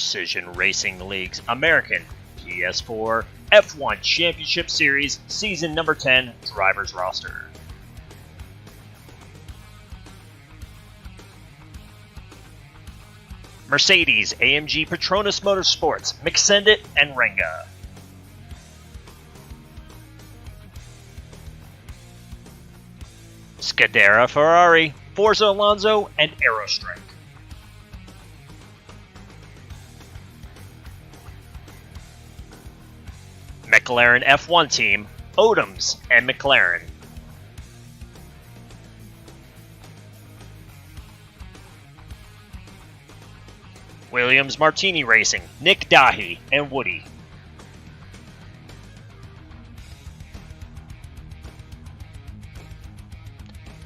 Precision Racing League's American PS4 F1 Championship Series Season Number 10 Drivers Roster. Mercedes, AMG Petronas Motorsports, McSendit, and Renga. Scuderia Ferrari, Forza Alonso, and Aerostrike. McLaren F1 team, Odoms and McLaren. Williams Martini Racing, Nick Dahi and Woody.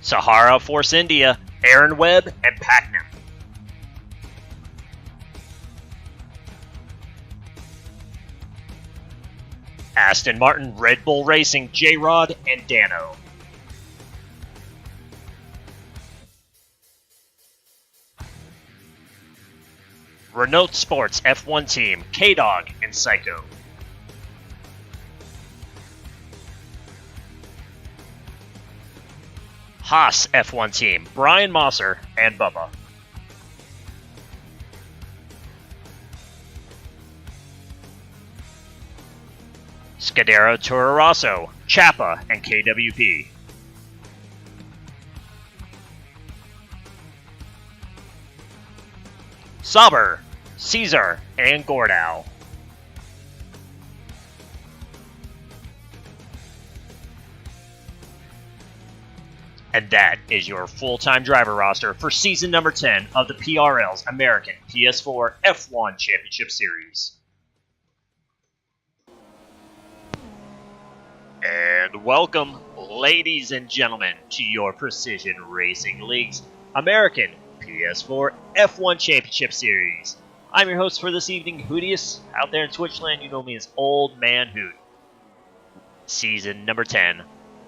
Sahara Force India, Aaron Webb and Packnam. Aston Martin Red Bull Racing, J-Rod and Dano. Renault Sports F1 team, K-Dog and Psycho. Haas F1 team, Brian Mosser and Bubba. Scuderia Toro Rosso, Chapa and KWP. Sauber, Caesar, and Gordau. And that is your full-time driver roster for season number 10 of the PRL's American PS4 F1 Championship Series. And welcome, ladies and gentlemen, to your Precision Racing League's American PS4 F1 Championship Series. I'm your host for this evening, Hootius. Out there in Twitchland, you know me as Old Man Hoot. Season number 10,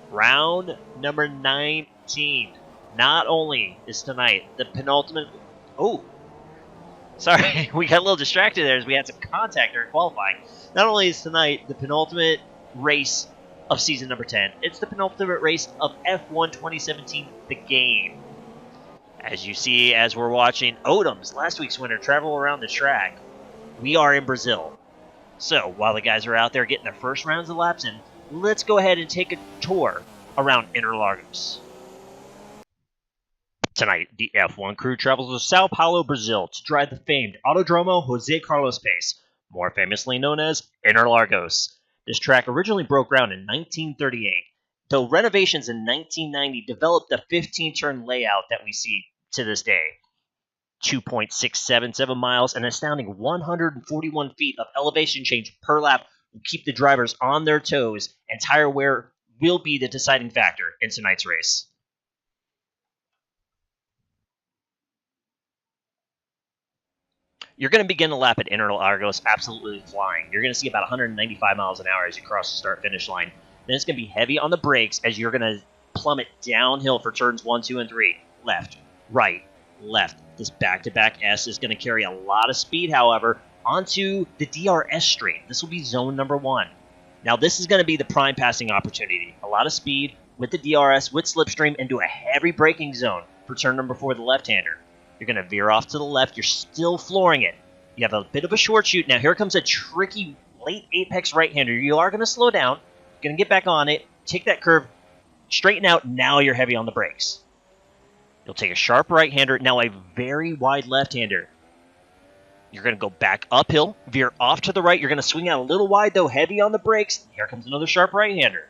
round number 19. Not only is tonight the penultimate... Oh, sorry, we got a little distracted there as we had some contact during qualifying. Not only is tonight the penultimate race of season number 10, it's the penultimate race of F1 2017, the game. As you see, as we're watching Odoms, last week's winner, travel around the track, we are in Brazil. So, while the guys are out there getting their first rounds of laps in, let's go ahead and take a tour around Interlagos. Tonight, the F1 crew travels to Sao Paulo, Brazil to drive the famed Autodromo Jose Carlos Pace, more famously known as Interlagos. This track originally broke ground in 1938, though renovations in 1990 developed the 15-turn layout that we see to this day. 2.677 miles and an astounding 141 feet of elevation change per lap will keep the drivers on their toes, and tire wear will be the deciding factor in tonight's race. You're going to begin the lap at Interlagos absolutely flying. You're going to see about 195 miles an hour as you cross the start-finish line. Then it's going to be heavy on the brakes as you're going to plummet downhill for turns 1, 2, and 3. Left, right, left. This back-to-back S is going to carry a lot of speed, however, onto the DRS straight. This will be zone number 1. Now, this is going to be the prime passing opportunity. A lot of speed with the DRS, with slipstream, into a heavy braking zone for turn number 4, the left-hander. You're going to veer off to the left. You're still flooring it. You have a bit of a short shoot. Now, here comes a tricky late apex right-hander. You are going to slow down. You're going to get back on it. Take that curve. Straighten out. Now you're heavy on the brakes. You'll take a sharp right-hander. Now a very wide left-hander. You're going to go back uphill. Veer off to the right. You're going to swing out a little wide, though, heavy on the brakes. Here comes another sharp right-hander.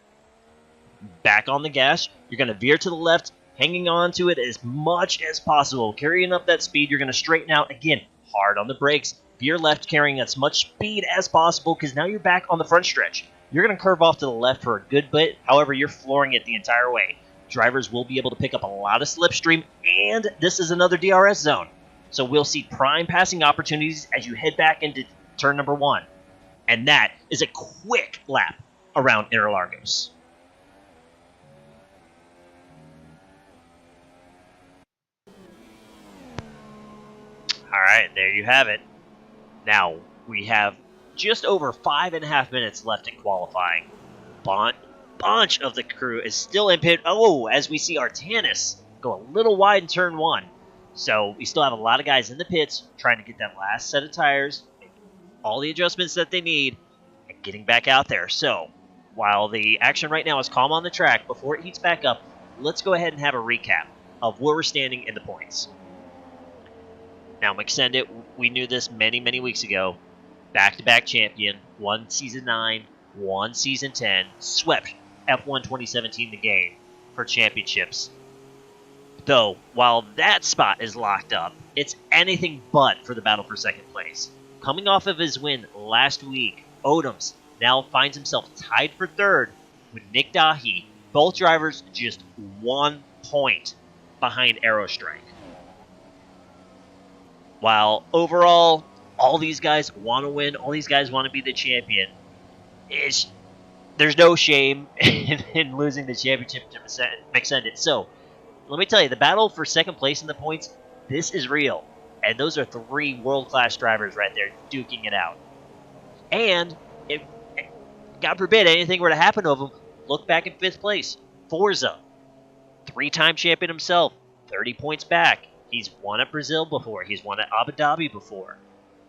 Back on the gas. You're going to veer to the left, hanging on to it as much as possible. Carrying up that speed, you're going to straighten out, again, hard on the brakes. Veer left, carrying as much speed as possible, because now you're back on the front stretch. You're going to curve off to the left for a good bit. However, you're flooring it the entire way. Drivers will be able to pick up a lot of slipstream, and this is another DRS zone. So we'll see prime passing opportunities as you head back into turn number 1. And that is a quick lap around Interlagos. All right, there you have it. Now, we have just over 5.5 minutes left in qualifying. Bunch of the crew is still in pit. Oh, as we see Artanis go a little wide in turn 1. So we still have a lot of guys in the pits trying to get that last set of tires, make all the adjustments that they need, and getting back out there. So while the action right now is calm on the track, before it heats back up, let's go ahead and have a recap of where we're standing in the points. Now, McSendit, we knew this many, many weeks ago. Back-to-back champion, won Season 9, won Season 10, swept F1 2017 the game for championships. Though, while that spot is locked up, it's anything but for the battle for second place. Coming off of his win last week, Odoms now finds himself tied for third with Nick Dahi, both drivers just 1 point behind Aerostrike. While overall, all these guys want to win, all these guys want to be the champion, there's no shame in losing the championship to McSendit. So, let me tell you, the battle for second place in the points, this is real. And those are 3 world-class drivers right there duking it out. And, if God forbid anything were to happen to them, look back in 5th place. Forza, 3-time champion himself, 30 points back. He's won at Brazil before. He's won at Abu Dhabi before.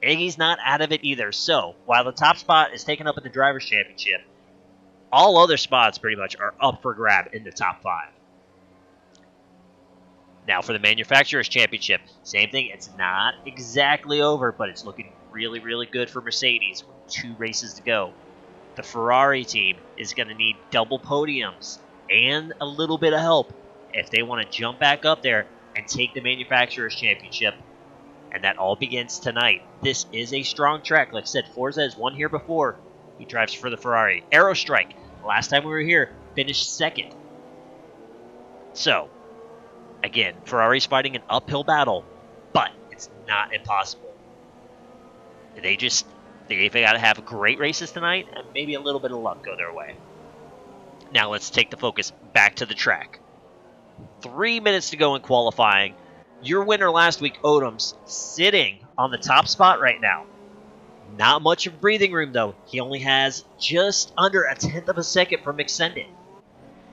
Iggy's not out of it either. So, while the top spot is taken up in the Drivers' Championship, all other spots pretty much are up for grab in the top 5. Now, for the Manufacturers' Championship, same thing. It's not exactly over, but it's looking really, really good for Mercedes with 2 races to go. The Ferrari team is going to need double podiums and a little bit of help if they want to jump back up there and take the Manufacturers' Championship. And that all begins tonight. This is a strong track. Like I said, Forza has won here before. He drives for the Ferrari. Aerostrike, last time we were here, finished 2nd. So, again, Ferrari's fighting an uphill battle, but it's not impossible. They've got to have great races tonight, and maybe a little bit of luck go their way. Now let's take the focus back to the track. 3 minutes to go in qualifying. Your winner last week, Odoms, sitting on the top spot right now. Not much of breathing room, though. He only has just under 1/10 of a second from McSendit.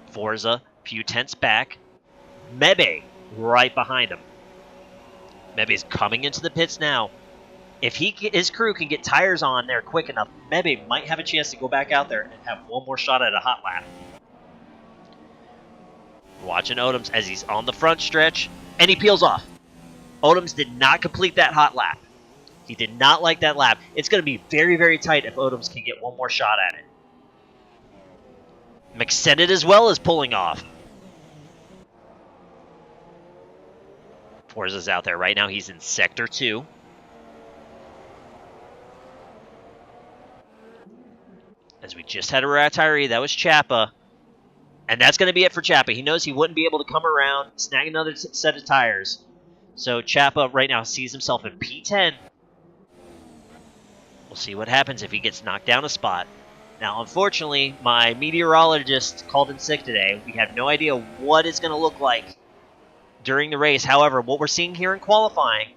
Forza, few tenths back. Mebe, right behind him. Mebe's coming into the pits now. If his crew can get tires on there quick enough, Mebe might have a chance to go back out there and have one more shot at a hot lap. Watching Odoms as he's on the front stretch, and he peels off. Odoms did not complete that hot lap. He did not like that lap. It's going to be very, very tight if Odoms can get one more shot at it. McSendit as well is pulling off. Forza's out there right now. He's in Sector 2. As we just had a retiree, that was Chappa. And that's going to be it for Chappa. He knows he wouldn't be able to come around, snag another set of tires. So Chappa right now sees himself in P10. We'll see what happens if he gets knocked down a spot. Now, unfortunately, my meteorologist called in sick today. We have no idea what it's going to look like during the race. However, what we're seeing here in qualifying,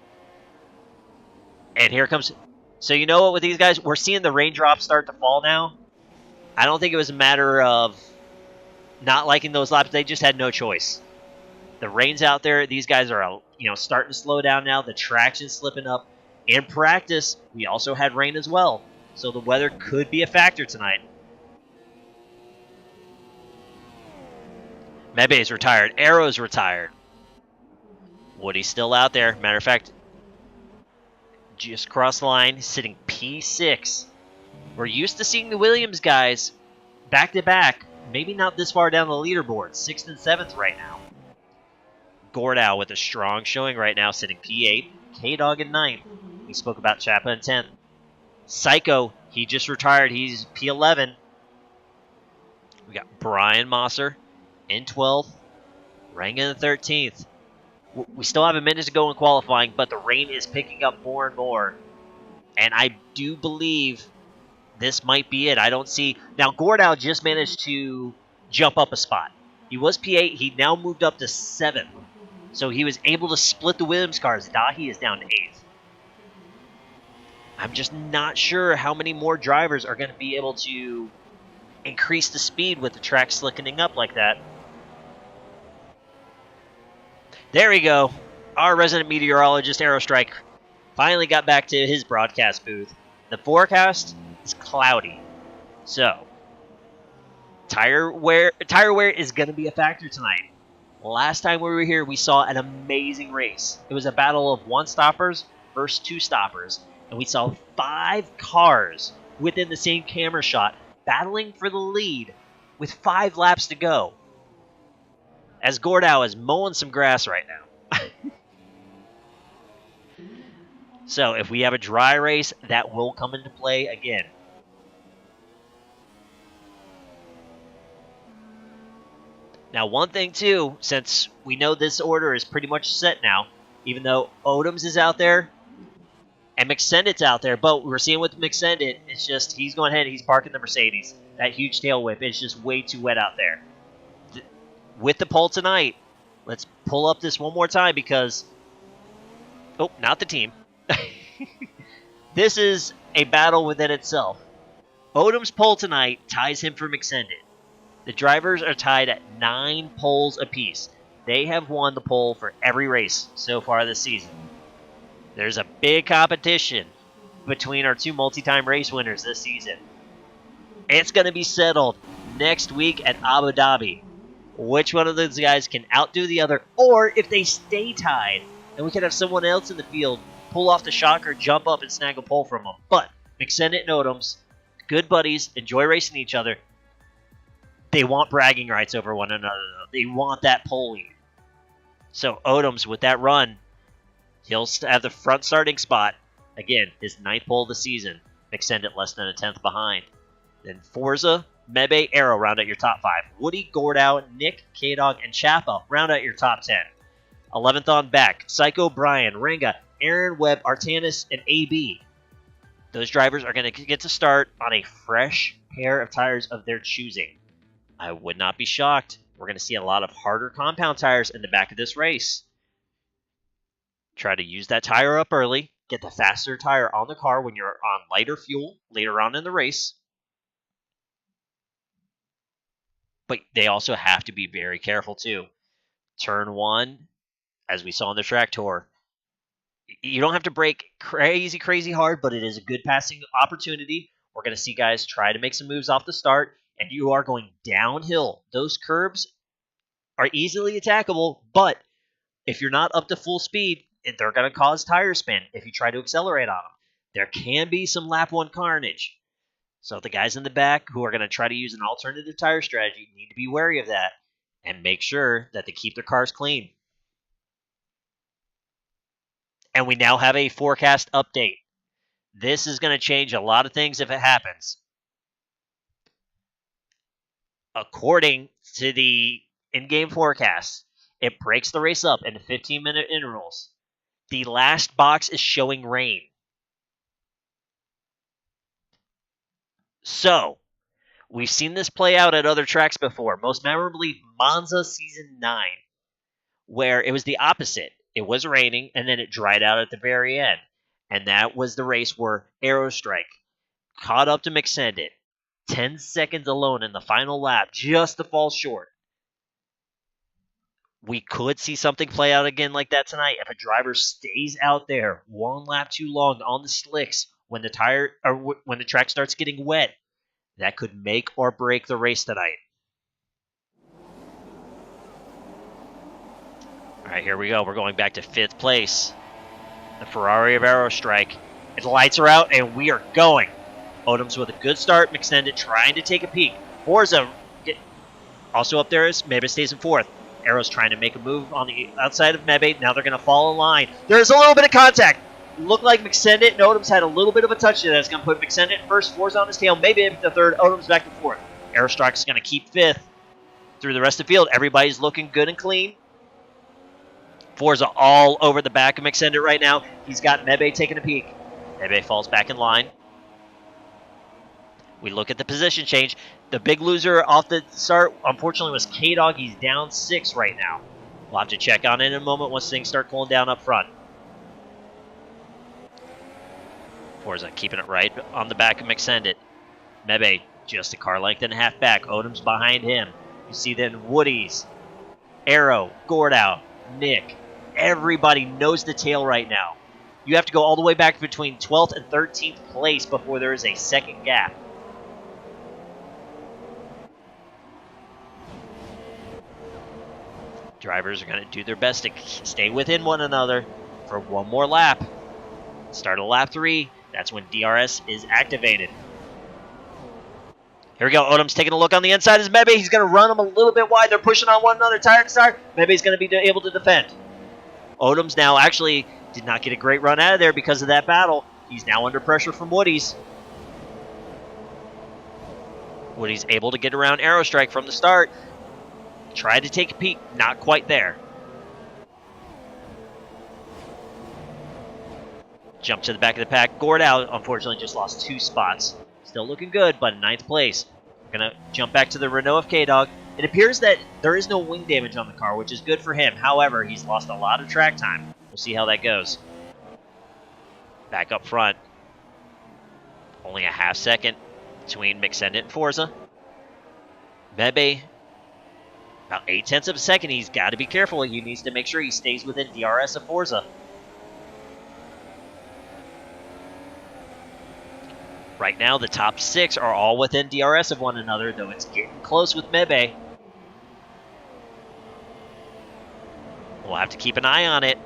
and here comes... So you know what, with these guys, we're seeing the raindrops start to fall now. I don't think it was a matter of not liking those laps. They just had no choice. The rain's out there. These guys are, starting to slow down now. The traction's slipping up. In practice, we also had rain as well. So the weather could be a factor tonight. Mebe's retired. Arrow's retired. Woody's still out there. Matter of fact, just crossed the line, sitting P6. We're used to seeing the Williams guys back-to-back. Maybe not this far down the leaderboard. 6th and 7th right now. Gordau with a strong showing right now, sitting P8. K-Dog in 9th. We spoke about Chappa in 10th. Psycho, he just retired. He's P11. We got Brian Mosser in 12th. Rang in the 13th. We still have a minute to go in qualifying, but the rain is picking up more and more. And I do believe this might be it. I don't see... Now, Gordau just managed to jump up a spot. He was P8. He now moved up to 7th. So he was able to split the Williams cars. Dahi is down to 8th. I'm just not sure how many more drivers are going to be able to increase the speed with the track slickening up like that. There we go. Our resident meteorologist, Aerostrike, finally got back to his broadcast booth. The forecast is cloudy. So, tire wear is going to be a factor tonight. Last time we were here, we saw an amazing race. It was a battle of one-stoppers versus two-stoppers, and we saw 5 cars within the same camera shot battling for the lead with 5 laps to go. As Gordau is mowing some grass right now. So if we have a dry race, that will come into play again. Now, one thing, too, since we know this order is pretty much set now, even though Odoms is out there and McSendit's out there, but we're seeing with McSendit, it's just he's going ahead and he's parking the Mercedes. That huge tail whip is just way too wet out there. With the pole tonight, let's pull up this one more time because... Oh, not the team. This is a battle within itself. Odom's pole tonight ties him for McSendit. The drivers are tied at 9 poles apiece. They have won the pole for every race so far this season. There's a big competition between our 2 multi-time race winners this season. It's going to be settled next week at Abu Dhabi. Which one of those guys can outdo the other, or if they stay tied, and we can have someone else in the field pull off the shocker, jump up, and snag a pole from them. But McSendit and Odoms, good buddies, enjoy racing each other. They want bragging rights over one another. They want that pole lead. So Odoms, with that run, he'll have the front starting spot. Again, his 9th pole of the season. McSendit less than a 10th behind. Then Forza, Mebe, Arrow round out your top 5. Woody, Gordau, Nick, K-Dog, and Chapa round out your top 10. 11th on back, Psycho, Brian, Renga, Aaron, Webb, Artanis, and AB. Those drivers are going to get to start on a fresh pair of tires of their choosing. I would not be shocked. We're going to see a lot of harder compound tires in the back of this race. Try to use that tire up early. Get the faster tire on the car when you're on lighter fuel later on in the race. But they also have to be very careful, too. Turn 1, as we saw on the track tour, you don't have to brake crazy hard, but it is a good passing opportunity. We're going to see guys try to make some moves off the start, and you are going downhill. Those curbs are easily attackable, but if you're not up to full speed, they're going to cause tire spin if you try to accelerate on them. There can be some lap 1 carnage. So the guys in the back who are going to try to use an alternative tire strategy need to be wary of that and make sure that they keep their cars clean. And we now have a forecast update. This is going to change a lot of things if it happens. According to the in-game forecast, it breaks the race up into 15-minute intervals. The last box is showing rain. So, we've seen this play out at other tracks before, most memorably Monza Season 9, where it was the opposite. It was raining, and then it dried out at the very end. And that was the race where Aerostrike caught up to McSendit. 10 seconds alone in the final lap, just to fall short. We could see something play out again like that tonight if a driver stays out there 1 lap too long on the slicks when the track starts getting wet. That could make or break the race tonight. All right, here we go. We're going back to 5th place. The Ferrari of Aerostrike. Its lights are out, and we are going. Odoms with a good start. McSendit trying to take a peek. Forza also up there is Mebe stays in 4th. Arrow's trying to make a move on the outside of Mebe. Now they're going to fall in line. There's a little bit of contact. Looked like McSendit and Odoms had a little bit of a touch there. That's going to put McSendit first, Forza on his tail, maybe into the 3rd, Odoms back to 4th. Aerostrike's going to keep 5th through the rest of the field. Everybody's looking good and clean. Forza all over the back of McSendit right now. He's got Mebe taking a peek. Mebe falls back in line. We look at the position change. The big loser off the start, unfortunately, was K-Dog. He's down 6 right now. We'll have to check on it in a moment once things start cooling down up front. Forza keeping it right on the back of McSendit. Mebe just a car length and a half back. Odom's behind him. You see then Woody's, Arrow, Gordow, Nick. Everybody knows the tail right now. You have to go all the way back between 12th and 13th place before there is a second gap. Drivers are going to do their best to stay within one another for one more lap. Start of lap 3. That's when DRS is activated. Here we go. Odom's taking a look on the inside as Mebe. He's going to run them a little bit wide. They're pushing on one another, tire to tire. Mebe's going to be able to defend. Odom's now actually did not get a great run out of there because of that battle. He's now under pressure from Woody's. Woody's able to get around Aerostrike from the start. Tried to take a peek. Not quite there. Jump to the back of the pack. Gordow, unfortunately, just lost 2 spots. Still looking good, but in 9th place. We're going to jump back to the Renault of K-Dog. It appears that there is no wing damage on the car, which is good for him. However, he's lost a lot of track time. We'll see how that goes. Back up front. Only a half second between McSendit and Forza. Mebe, about 0.8 of a second. He's got to be careful. He needs to make sure he stays within DRS of Forza. Right now, the top 6 are all within DRS of one another, though it's getting close with Mebe. We'll have to keep an eye on it.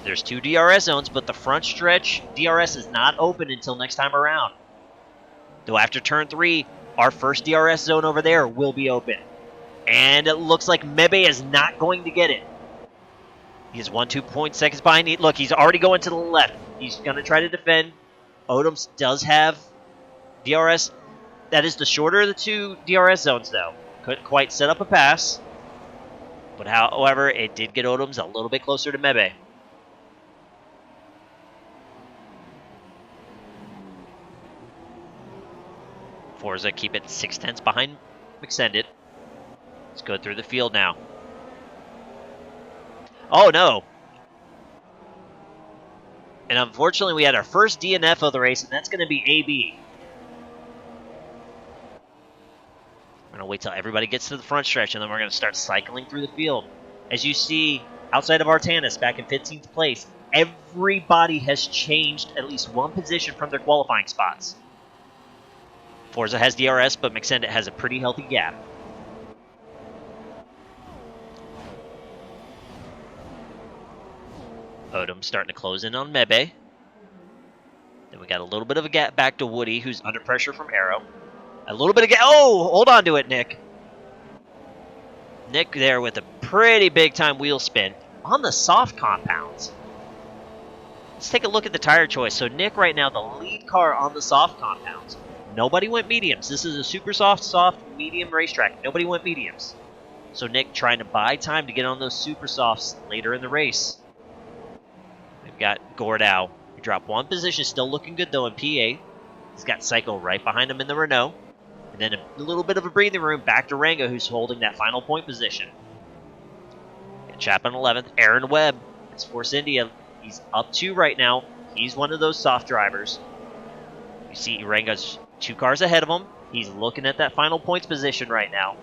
There's 2 DRS zones, but the front stretch DRS is not open until next time around. Though after turn 3, our first DRS zone over there will be open. And it looks like Mebe is not going to get it. He's 1.2 seconds behind. Look, he's already going to the left. He's going to try to defend. Odoms does have DRS. That is the shorter of the 2 DRS zones, though. Couldn't quite set up a pass. But however, it did get Odoms a little bit closer to Mebe. Forza keep it 0.6 behind McSendit. Let's go through the field now. Oh, no. And unfortunately, we had our first DNF of the race, and that's going to be AB. We're going to wait till everybody gets to the front stretch, and then we're going to start cycling through the field. As you see, outside of Artanis, back in 15th place, everybody has changed at least one position from their qualifying spots. Forza has DRS, but McSendit has a pretty healthy gap. Odom starting to close in on Mebe. Then we got a little bit of a gap back to Woody, who's under pressure from Arrow. A little bit of gap. Oh, hold on to it, Nick. Nick there with a pretty big time wheel spin on the soft compounds. Let's take a look at the tire choice. So Nick right now, the lead car on the soft compounds. Nobody went mediums. This is a super soft, medium racetrack. Nobody went mediums. So Nick trying to buy time to get on those super softs later in the race. We've got Gordow. He dropped 1 position, still looking good though in P8. He's got Psycho right behind him in the Renault. And then a little bit of a breathing room back to Rango, who's holding that final point position. Chap on 11th. Aaron Webb. It's Force India. He's up 2 right now. He's one of those soft drivers. You see Rango's 2 cars ahead of him. He's looking at that final points position right now.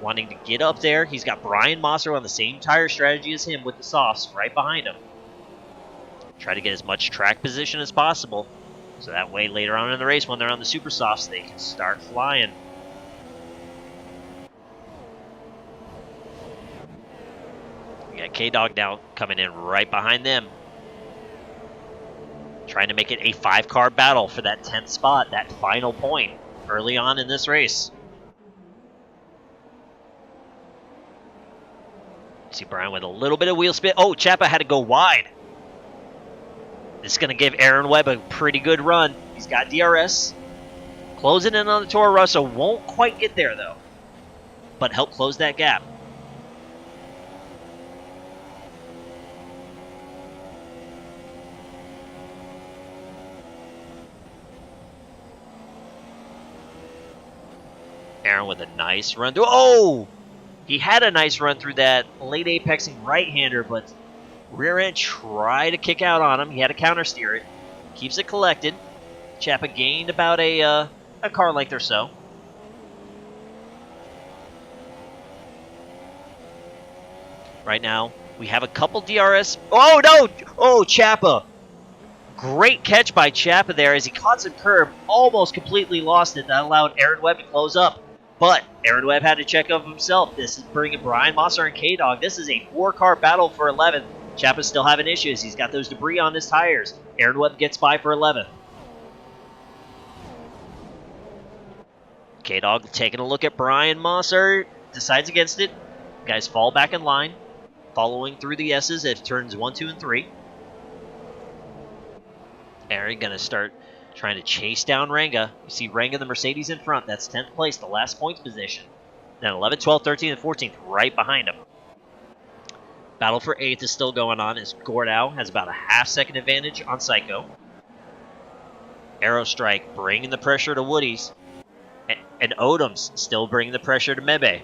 Wanting to get up there. He's got Brian Mosser on the same tire strategy as him with the softs right behind him. Try to get as much track position as possible. So that way later on in the race when they're on the super softs, they can start flying. We got K-Dog now coming in right behind them. Trying to make it a 5-car battle for that 10th spot, that final point early on in this race. See Brian with a little bit of wheel spin. Oh, Chapa had to go wide. This is going to give Aaron Webb a pretty good run. He's got DRS. Closing in on the Toro Rosso. Won't quite get there, though. But help close that gap. Aaron with a nice run through. Oh! He had a nice run through that late apexing right-hander, but rear end tried to kick out on him. He had to counter steer it. Keeps it collected. Chapa gained about a car length or so. Right now, we have a couple DRS. Oh, no! Oh, Chapa. Great catch by Chapa there as he caught some curb, almost completely lost it. That allowed Aaron Webb to close up. But Aaron Webb had to check of himself. This is bringing Brian Mosser and K-Dog. This is a 4-car battle for 11th. Chapa's still having issues. He's got those debris on his tires. Aaron Webb gets by for 11th. K-Dog taking a look at Brian Mosser. Decides against it. Guys fall back in line. Following through the S's at turns 1, 2, and 3. Aaron going to start trying to chase down Ranga. You see Ranga, the Mercedes in front. That's 10th place, the last points position. Then 11, 12, 13, and 14th right behind him. Battle for 8th is still going on as Gordau has about a half-second advantage on Psycho. Aerostrike bringing the pressure to Woody's. And Odom's still bringing the pressure to Mebe.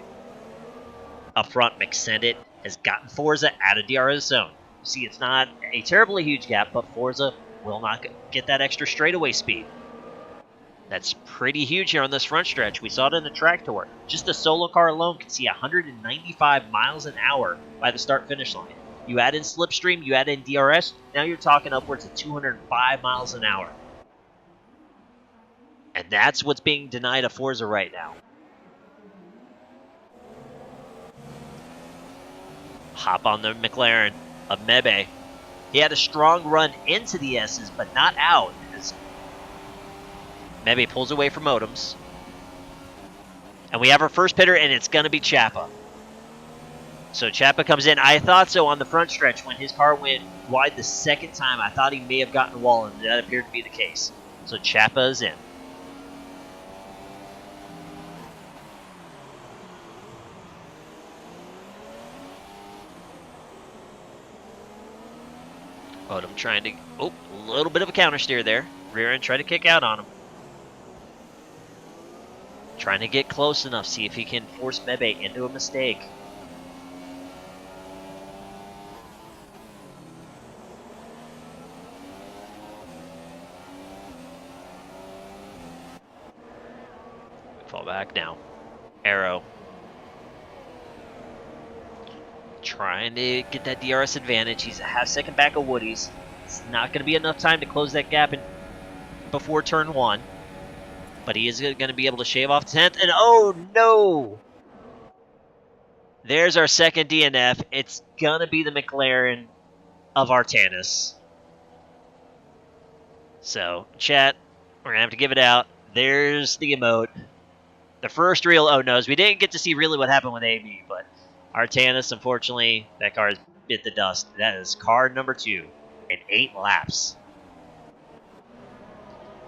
Up front, McSendit has gotten Forza out of DRS zone. You see, it's not a terribly huge gap, but Forza will not get that extra straightaway speed. That's pretty huge here on this front stretch. We saw it in the track tour. Just the solo car alone can see 195 miles an hour by the start-finish line. You add in slipstream, you add in DRS, now you're talking upwards of 205 miles an hour. And that's what's being denied of Forza right now. Hop on the McLaren of Mebe. He had a strong run into the S's, but not out. As Mebe pulls away from Odoms. And we have our first pitter, and it's going to be Chapa. So Chapa comes in. I thought so on the front stretch when his car went wide the second time. I thought he may have gotten a wall, and that appeared to be the case. So Chapa is in. Odom trying to, a little bit of a counter steer there. Rear end try to kick out on him. Trying to get close enough, see if he can force Mebe into a mistake. Fall back now. Arrow. Trying to get that DRS advantage. He's a half-second back of Woody's. It's not going to be enough time to close that gap before turn 1. But he is going to be able to shave off 10th. And oh no! There's our second DNF. It's going to be the McLaren of Artanis. So, chat, we're going to have to give it out. There's the emote. The first real oh no's. We didn't get to see really what happened with AB, but Artanis, unfortunately, that car has bit the dust. That is car number 2 in 8 laps.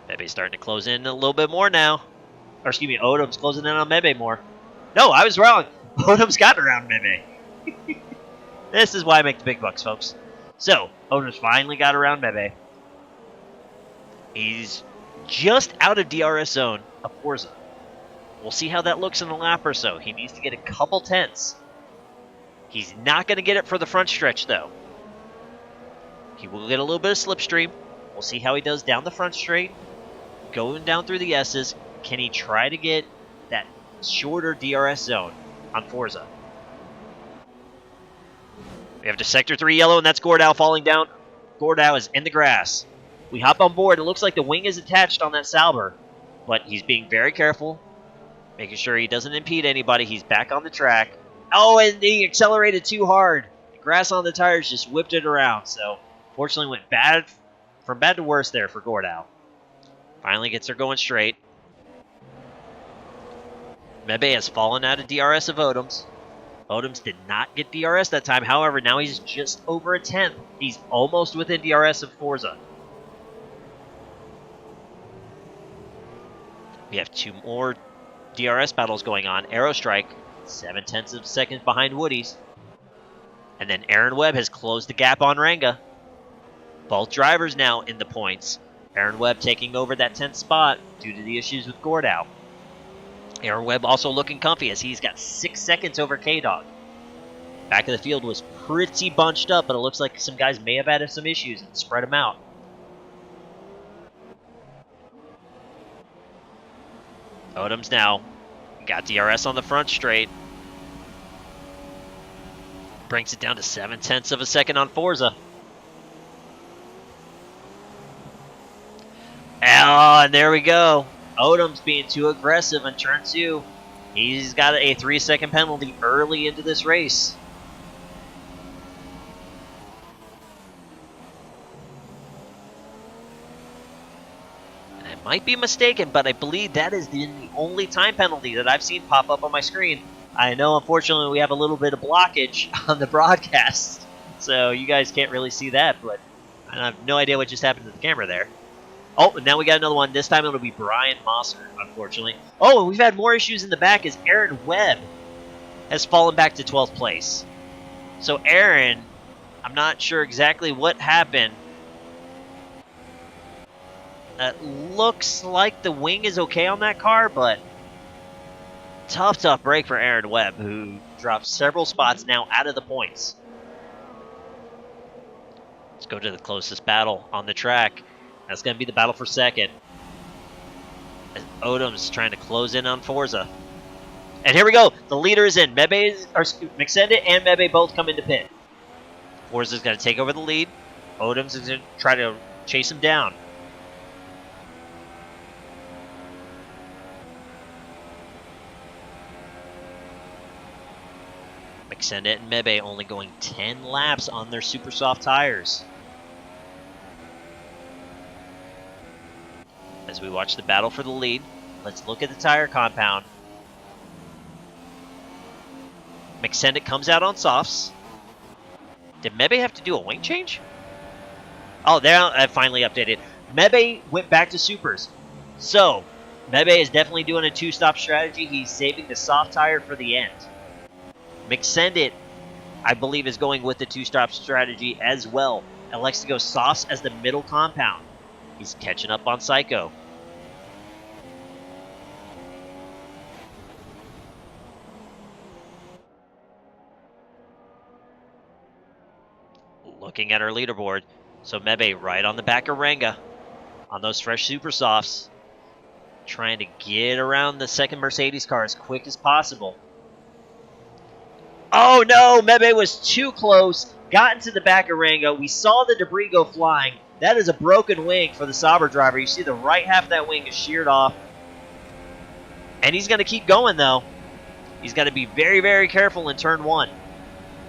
Mebe's starting to close in a little bit more now. Or excuse me, Odom's closing in on Mebe more. No, I was wrong. Odom's got around Mebe. This is why I make the big bucks, folks. So, Odom's finally got around Mebe. He's just out of DRS zone of Forza. We'll see how that looks in a lap or so. He needs to get a couple tenths. He's not going to get it for the front stretch, though. He will get a little bit of slipstream. We'll see how he does down the front straight. Going down through the S's. Can he try to get that shorter DRS zone on Forza? We have to Sector 3 yellow, and that's Gordau falling down. Gordau is in the grass. We hop on board. It looks like the wing is attached on that Sauber, but he's being very careful, making sure he doesn't impede anybody. He's back on the track. Oh, and he accelerated too hard. The grass on the tires just whipped it around. So, fortunately, went from bad to worse there for Gordau. Finally gets her going straight. Mebe has fallen out of DRS of Odoms. Odoms did not get DRS that time. However, now he's just over a 10th. He's almost within DRS of Forza. We have 2 more DRS battles going on. Aerostrike, 0.7 of seconds behind Woody's. And then Aaron Webb has closed the gap on Ranga. Both drivers now in the points. Aaron Webb taking over that 10th spot due to the issues with Gordau. Aaron Webb also looking comfy as he's got 6 seconds over K-Dog. Back of the field was pretty bunched up, but it looks like some guys may have had some issues and spread them out. Odom's now got DRS on the front straight. Brings it down to 0.7 of a second on Forza. Oh, and there we go. Odom's being too aggressive on turn 2. He's got a 3-second penalty early into this race. And I might be mistaken, but I believe that is the only time penalty that I've seen pop up on my screen. I know, unfortunately, we have a little bit of blockage on the broadcast, so you guys can't really see that, but I have no idea what just happened to the camera there. Oh, now we got another one. This time it'll be Brian Mosser, unfortunately. Oh, we've had more issues in the back as Aaron Webb has fallen back to 12th place. So Aaron, I'm not sure exactly what happened. It looks like the wing is okay on that car, but tough break for Aaron Webb, who dropped several spots now out of the points. Let's go to the closest battle on the track. That's going to be the battle for second. As Odom's trying to close in on Forza. And here we go. The leader is in. McSendit and Mebe both come into pit. Forza's going to take over the lead. Odom's is going to try to chase him down. McSendit and Mebe only going 10 laps on their super soft tires. As we watch the battle for the lead, let's look at the tire compound. McSendit comes out on softs. Did Mebe have to do a wing change? Oh, there, I finally updated. Mebe went back to supers. So, Mebe is definitely doing a two-stop strategy. He's saving the soft tire for the end. McSendit, I believe, is going with the two-stop strategy as well. And likes to go softs as the middle compound. He's catching up on Psycho. Looking at our leaderboard. So Mebe right on the back of Renga on those fresh super softs. Trying to get around the second Mercedes car as quick as possible. Oh no, Mebe was too close. Got into the back of Renga. We saw the debris go flying. That is a broken wing for the Sauber driver. You see the right half of that wing is sheared off. And he's going to keep going, though. He's got to be very, very careful in turn 1.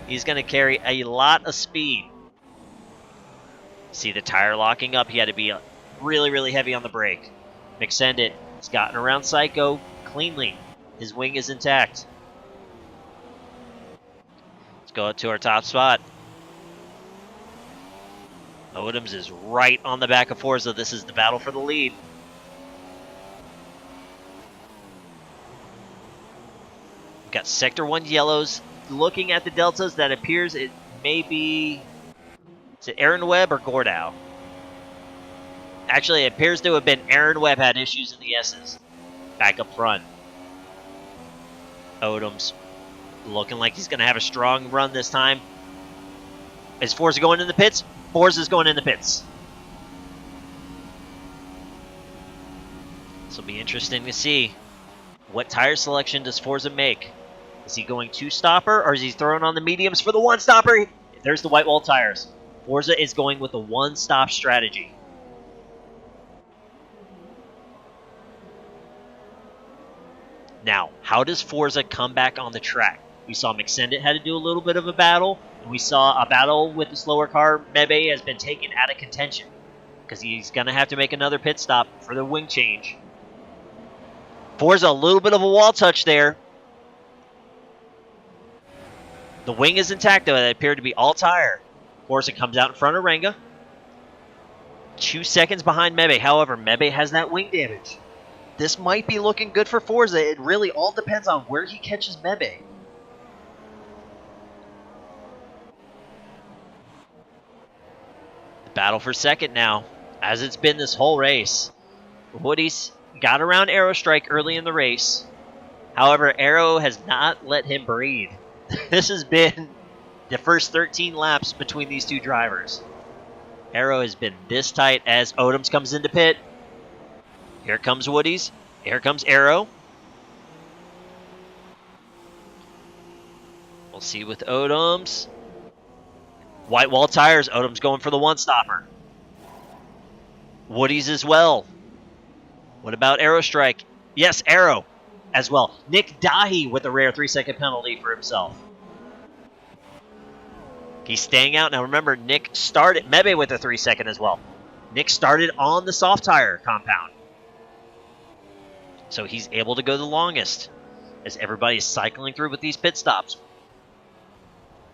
He's going to carry a lot of speed. See the tire locking up. He had to be really, really heavy on the brake. McSendit has gotten around Psycho cleanly. His wing is intact. Let's go to our top spot. Odoms is right on the back of Forza. This is the battle for the lead. We've got Sector 1 yellows. Looking at the deltas, that appears it may be... Is it Aaron Webb or Gordau? Actually, it appears to have been Aaron Webb had issues in the S's. Back up front. Odoms looking like he's going to have a strong run this time. Is Forza going in the pits? Forza's going in the pits. This will be interesting to see. What tire selection does Forza make? Is he going two-stopper, or is he throwing on the mediums for the one-stopper? There's the white wall tires. Forza is going with the one-stop strategy. Now, how does Forza come back on the track? We saw McSendit had to do a little bit of a battle. And we saw a battle with the slower car. Mebe has been taken out of contention because he's going to have to make another pit stop for the wing change. Forza, a little bit of a wall touch there. The wing is intact, though. It appeared to be all tire. Forza comes out in front of Renga. 2 seconds behind Mebe. However, Mebe has that wing damage. This might be looking good for Forza. It really all depends on where he catches Mebe. Battle for second now, as it's been this whole race. Woody's got around Aerostrike early in the race. However, Aero has not let him breathe. This has been the first 13 laps between these two drivers. Aero has been this tight as Odoms comes into pit. Here comes Woody's. Here comes Aero. We'll see with Odoms. White wall tires. Odom's going for the one-stopper. Woody's as well. What about Arrow Strike? Yes, Arrow as well. Nick Dahi with a rare 3-second penalty for himself. He's staying out. Now remember, Nick started, Mebe with a 3-second as well. Nick started on the soft tire compound. So he's able to go the longest as everybody's cycling through with these pit stops.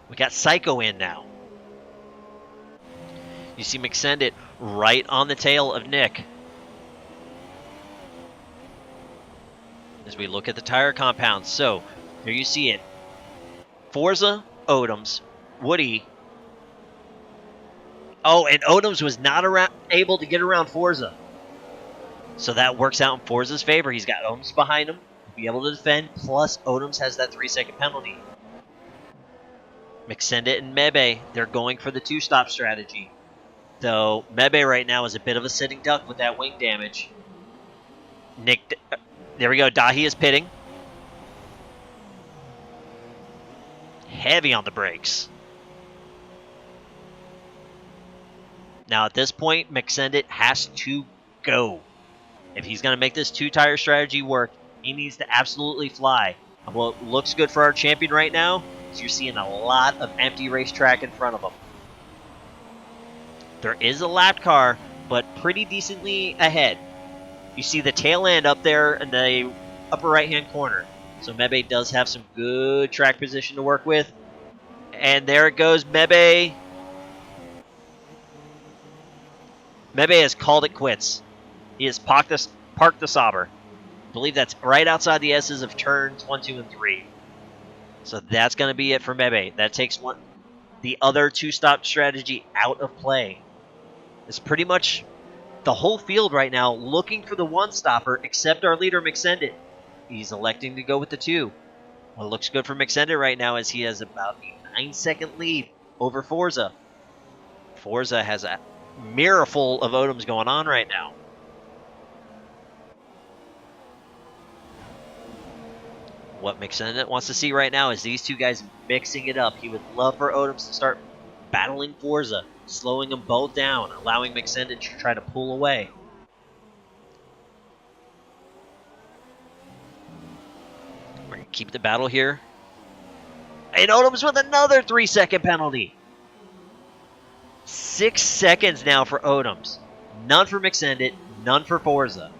We got Psycho in now. You see McSendit right on the tail of Nick. As we look at the tire compounds. So, here you see it. Forza, Odoms, Woody. Oh, and Odoms was not able to get around Forza. So that works out in Forza's favor. He's got Odoms behind him to be able to defend. Plus, Odoms has that 3-second penalty. McSendit and Mebe, they're going for the 2-stop strategy. Though Mebe right now is a bit of a sitting duck with that wing damage. Nick, there we go. Dahi is pitting. Heavy on the brakes. Now at this point, McSendit has to go. If he's going to make this 2-tire strategy work, he needs to absolutely fly. And what looks good for our champion right now is you're seeing a lot of empty racetrack in front of him. There is a lapped car, but pretty decently ahead. You see the tail end up there in the upper right-hand corner. So Mebe does have some good track position to work with. And there it goes, Mebe. Mebe has called it quits. He has parked the Sauber. I believe that's right outside the S's of turns 1, 2, and 3. So that's going to be it for Mebe. That takes the other 2-stop strategy out of play. It's pretty much the whole field right now looking for the 1-stopper, except our leader, McSendit. He's electing to go with the 2. What looks good for McSendit right now is he has about a 9-second lead over Forza. Forza has a mirror full of Odoms going on right now. What McSendit wants to see right now is these two guys mixing it up. He would love for Odoms to start battling Forza, slowing them both down, allowing McSendit to try to pull away. We're going to keep the battle here. And Odoms with another 3-second penalty. 6 seconds now for Odoms. None for McSendit, none for Forza.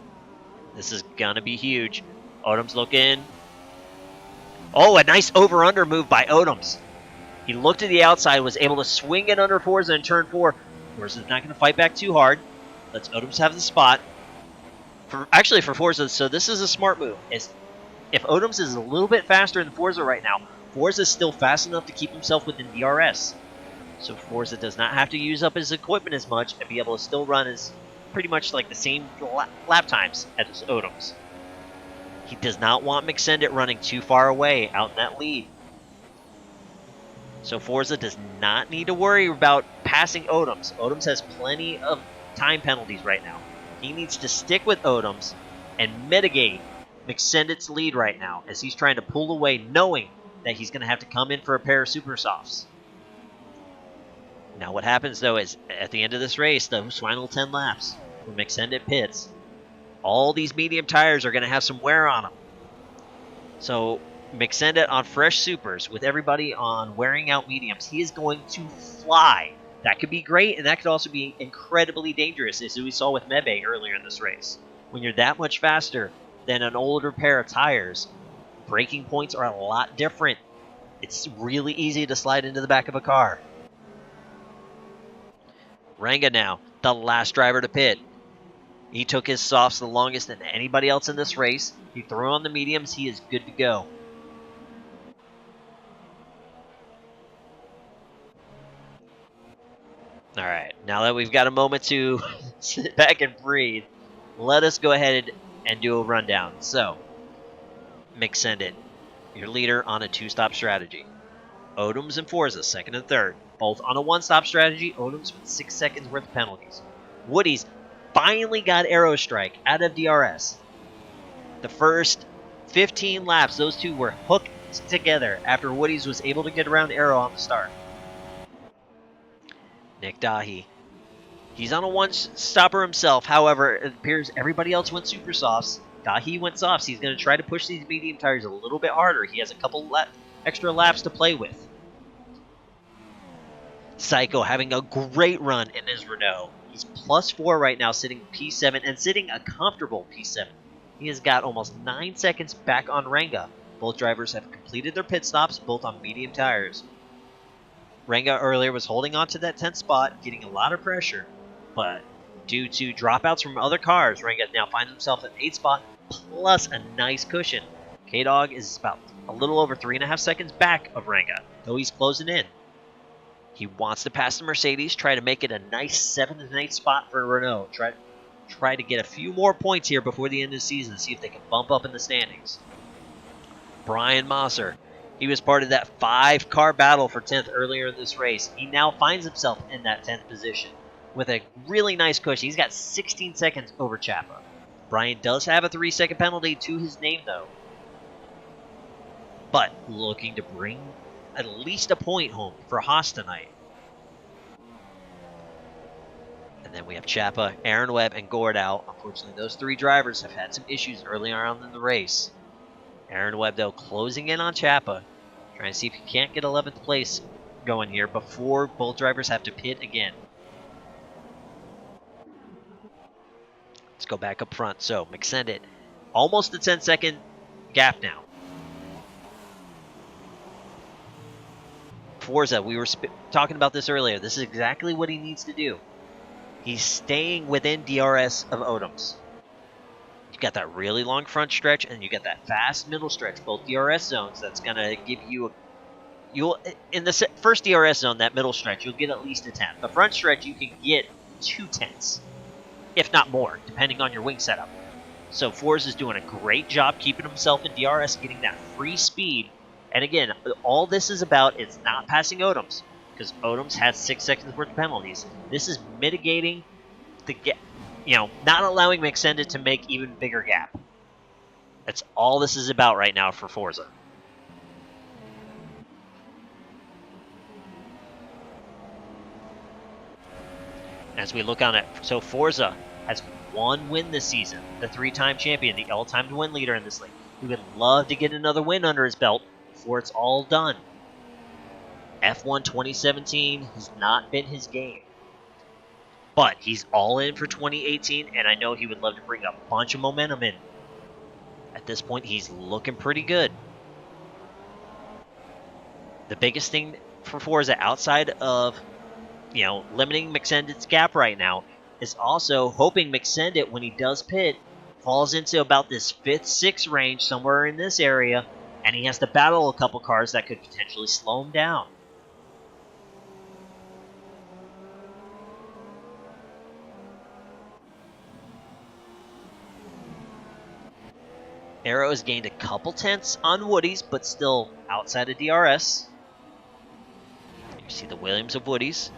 This is going to be huge. Odoms look in. Oh, a nice over-under move by Odoms. He looked to the outside, was able to swing it under Forza in turn 4. Forza's not going to fight back too hard. Lets Odoms have the spot. Actually, for Forza, so this is a smart move. If Odoms is a little bit faster than Forza right now, Forza is still fast enough to keep himself within DRS. So Forza does not have to use up his equipment as much and be able to still run as pretty much like the same lap times as Odoms. He does not want McSendit running too far away out in that lead. So Forza does not need to worry about passing Odoms. Odoms has plenty of time penalties right now. He needs to stick with Odoms and mitigate McSendit's lead right now as he's trying to pull away, knowing that he's going to have to come in for a pair of super softs. Now what happens though is at the end of this race, those final 10 laps when McSendit pits, all these medium tires are going to have some wear on them. So McSendit on fresh supers with everybody on wearing out mediums, he is going to fly. That could be great, and that could also be incredibly dangerous, as we saw with Mebe earlier in this race. When you're that much faster than an older pair of tires, braking points are a lot different. It's really easy to slide into the back of a car. Ranga now, the last driver to pit. He took his softs the longest than anybody else in this race. He threw on the mediums. He is good to go. All right, now that we've got a moment to sit back and breathe, let us go ahead and do a rundown. So, McSendit, your leader on a 2-stop strategy. Odoms and Forza, second and third. Both on a 1-stop strategy, Odoms with 6 seconds worth of penalties. Woody's finally got Arrow Strike out of DRS. The first 15 laps, those two were hook together after Woody's was able to get around Arrow on the start. Nick Dahi. He's on a one-stopper himself. However, it appears everybody else went super softs. Dahi went softs. He's going to try to push these medium tires a little bit harder. He has a couple extra laps to play with. Psycho having a great run in his Renault. He's +4 right now, sitting P7 and sitting a comfortable P7. He has got almost 9 seconds back on Renga. Both drivers have completed their pit stops, both on medium tires. Renga earlier was holding on to that 10th spot, getting a lot of pressure, but due to dropouts from other cars, Renga now finds himself at 8th spot, plus a nice cushion. K-Dog is about a little over 3.5 seconds back of Renga, though he's closing in. He wants to pass the Mercedes, try to make it a nice 7th and 8th spot for Renault. Try to get a few more points here before the end of the season, see if they can bump up in the standings. Brian Mosser. He was part of that 5-car battle for 10th earlier in this race. He now finds himself in that 10th position with a really nice cushion. He's got 16 seconds over Chapa. Brian does have a 3-second penalty to his name, though. But looking to bring at least a point home for Haas tonight. And then we have Chapa, Aaron Webb, and Gord out. Unfortunately, those 3 drivers have had some issues earlier on in the race. Aaron Webb, though, closing in on Chapa, trying to see if he can't get 11th place going here before both drivers have to pit again. Let's go back up front. So, McSendit, almost a 10-second gap now. Forza, we were talking about this earlier. This is exactly what he needs to do. He's staying within DRS of Odoms. You got that really long front stretch, and you got that fast middle stretch, both DRS zones. That's gonna give you you'll in the first DRS zone, that middle stretch, you'll get at least a 10th. The front stretch, you can get 2 tenths, if not more, depending on your wing setup. So Forza is doing a great job keeping himself in DRS, getting that free speed. And again, all this is about is not passing Odoms, because Odoms has 6 seconds worth of penalties. This is mitigating the gap, not allowing McSendit to make even bigger gap. That's all this is about right now for Forza. As we look on it, so Forza has 1 win this season, the 3-time champion, the all-time to win leader in this league. He would love to get another win under his belt before it's all done. F1 2017 has not been his game. But he's all in for 2018, and I know he would love to bring a bunch of momentum in. At this point, he's looking pretty good. The biggest thing for Forza outside of, limiting McSendit's gap right now is also hoping McSendit, when he does pit, falls into about this 5th, 6th range, somewhere in this area, and he has to battle a couple cars that could potentially slow him down. Arrow has gained a couple tenths on Woody's, but still outside of DRS. You see the Williams of Woody's,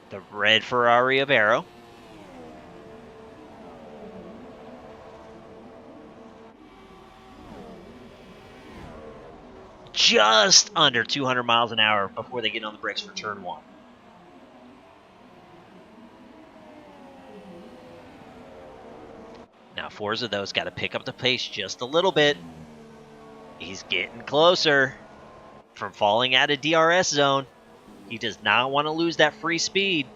the red Ferrari of Arrow. Just under 200 miles an hour before they get on the brakes for turn 1. Now Forza, though, has got to pick up the pace just a little bit. He's getting closer from falling out of DRS zone. He does not want to lose that free speed.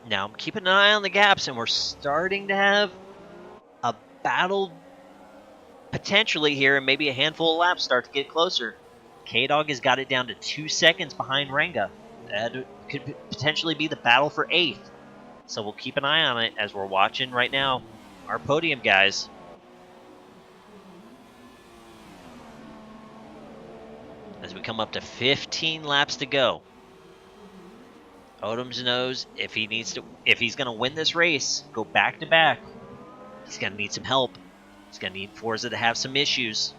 Now I'm keeping an eye on the gaps, and we're starting to have a battle potentially here, and maybe a handful of laps start to get closer. K-Dog has got it down to 2 seconds behind Renga. That could potentially be the battle for 8th. So we'll keep an eye on it as we're watching right now our podium guys. As we come up to 15 laps to go. Odoms knows if he's going to win this race, go back to back, he's going to need some help. He's going to need Forza to have some issues.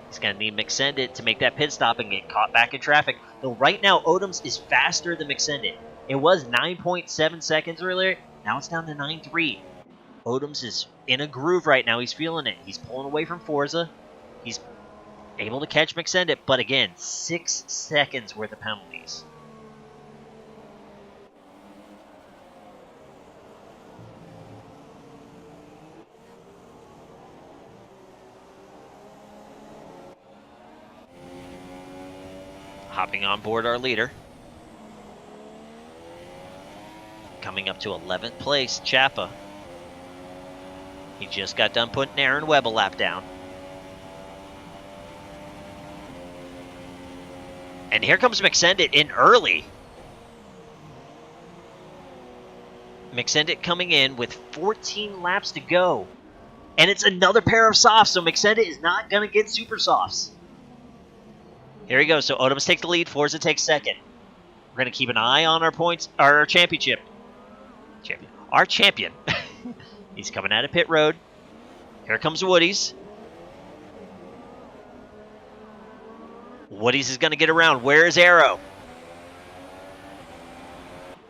He's going to need McSendit to make that pit stop and get caught back in traffic. Though right now, Odoms is faster than McSendit. It was 9.7 seconds earlier. Now it's down to 9.3. Odoms is in a groove right now. He's feeling it. He's pulling away from Forza. He's able to catch McSendit, but again, 6 seconds worth of penalties. Hopping on board our leader. Coming up to 11th place, Chappa. He just got done putting Aaron Webb a lap down. And here comes McSendit in early. McSendit coming in with 14 laps to go. And it's another pair of softs, so McSendit is not going to get super softs. Here he goes. So Odoms takes the lead. Forza takes second. We're going to keep an eye on our points, our championship. Our champion. He's coming out of pit road. Here comes Woody's. Woody's is going to get around. Where is Arrow?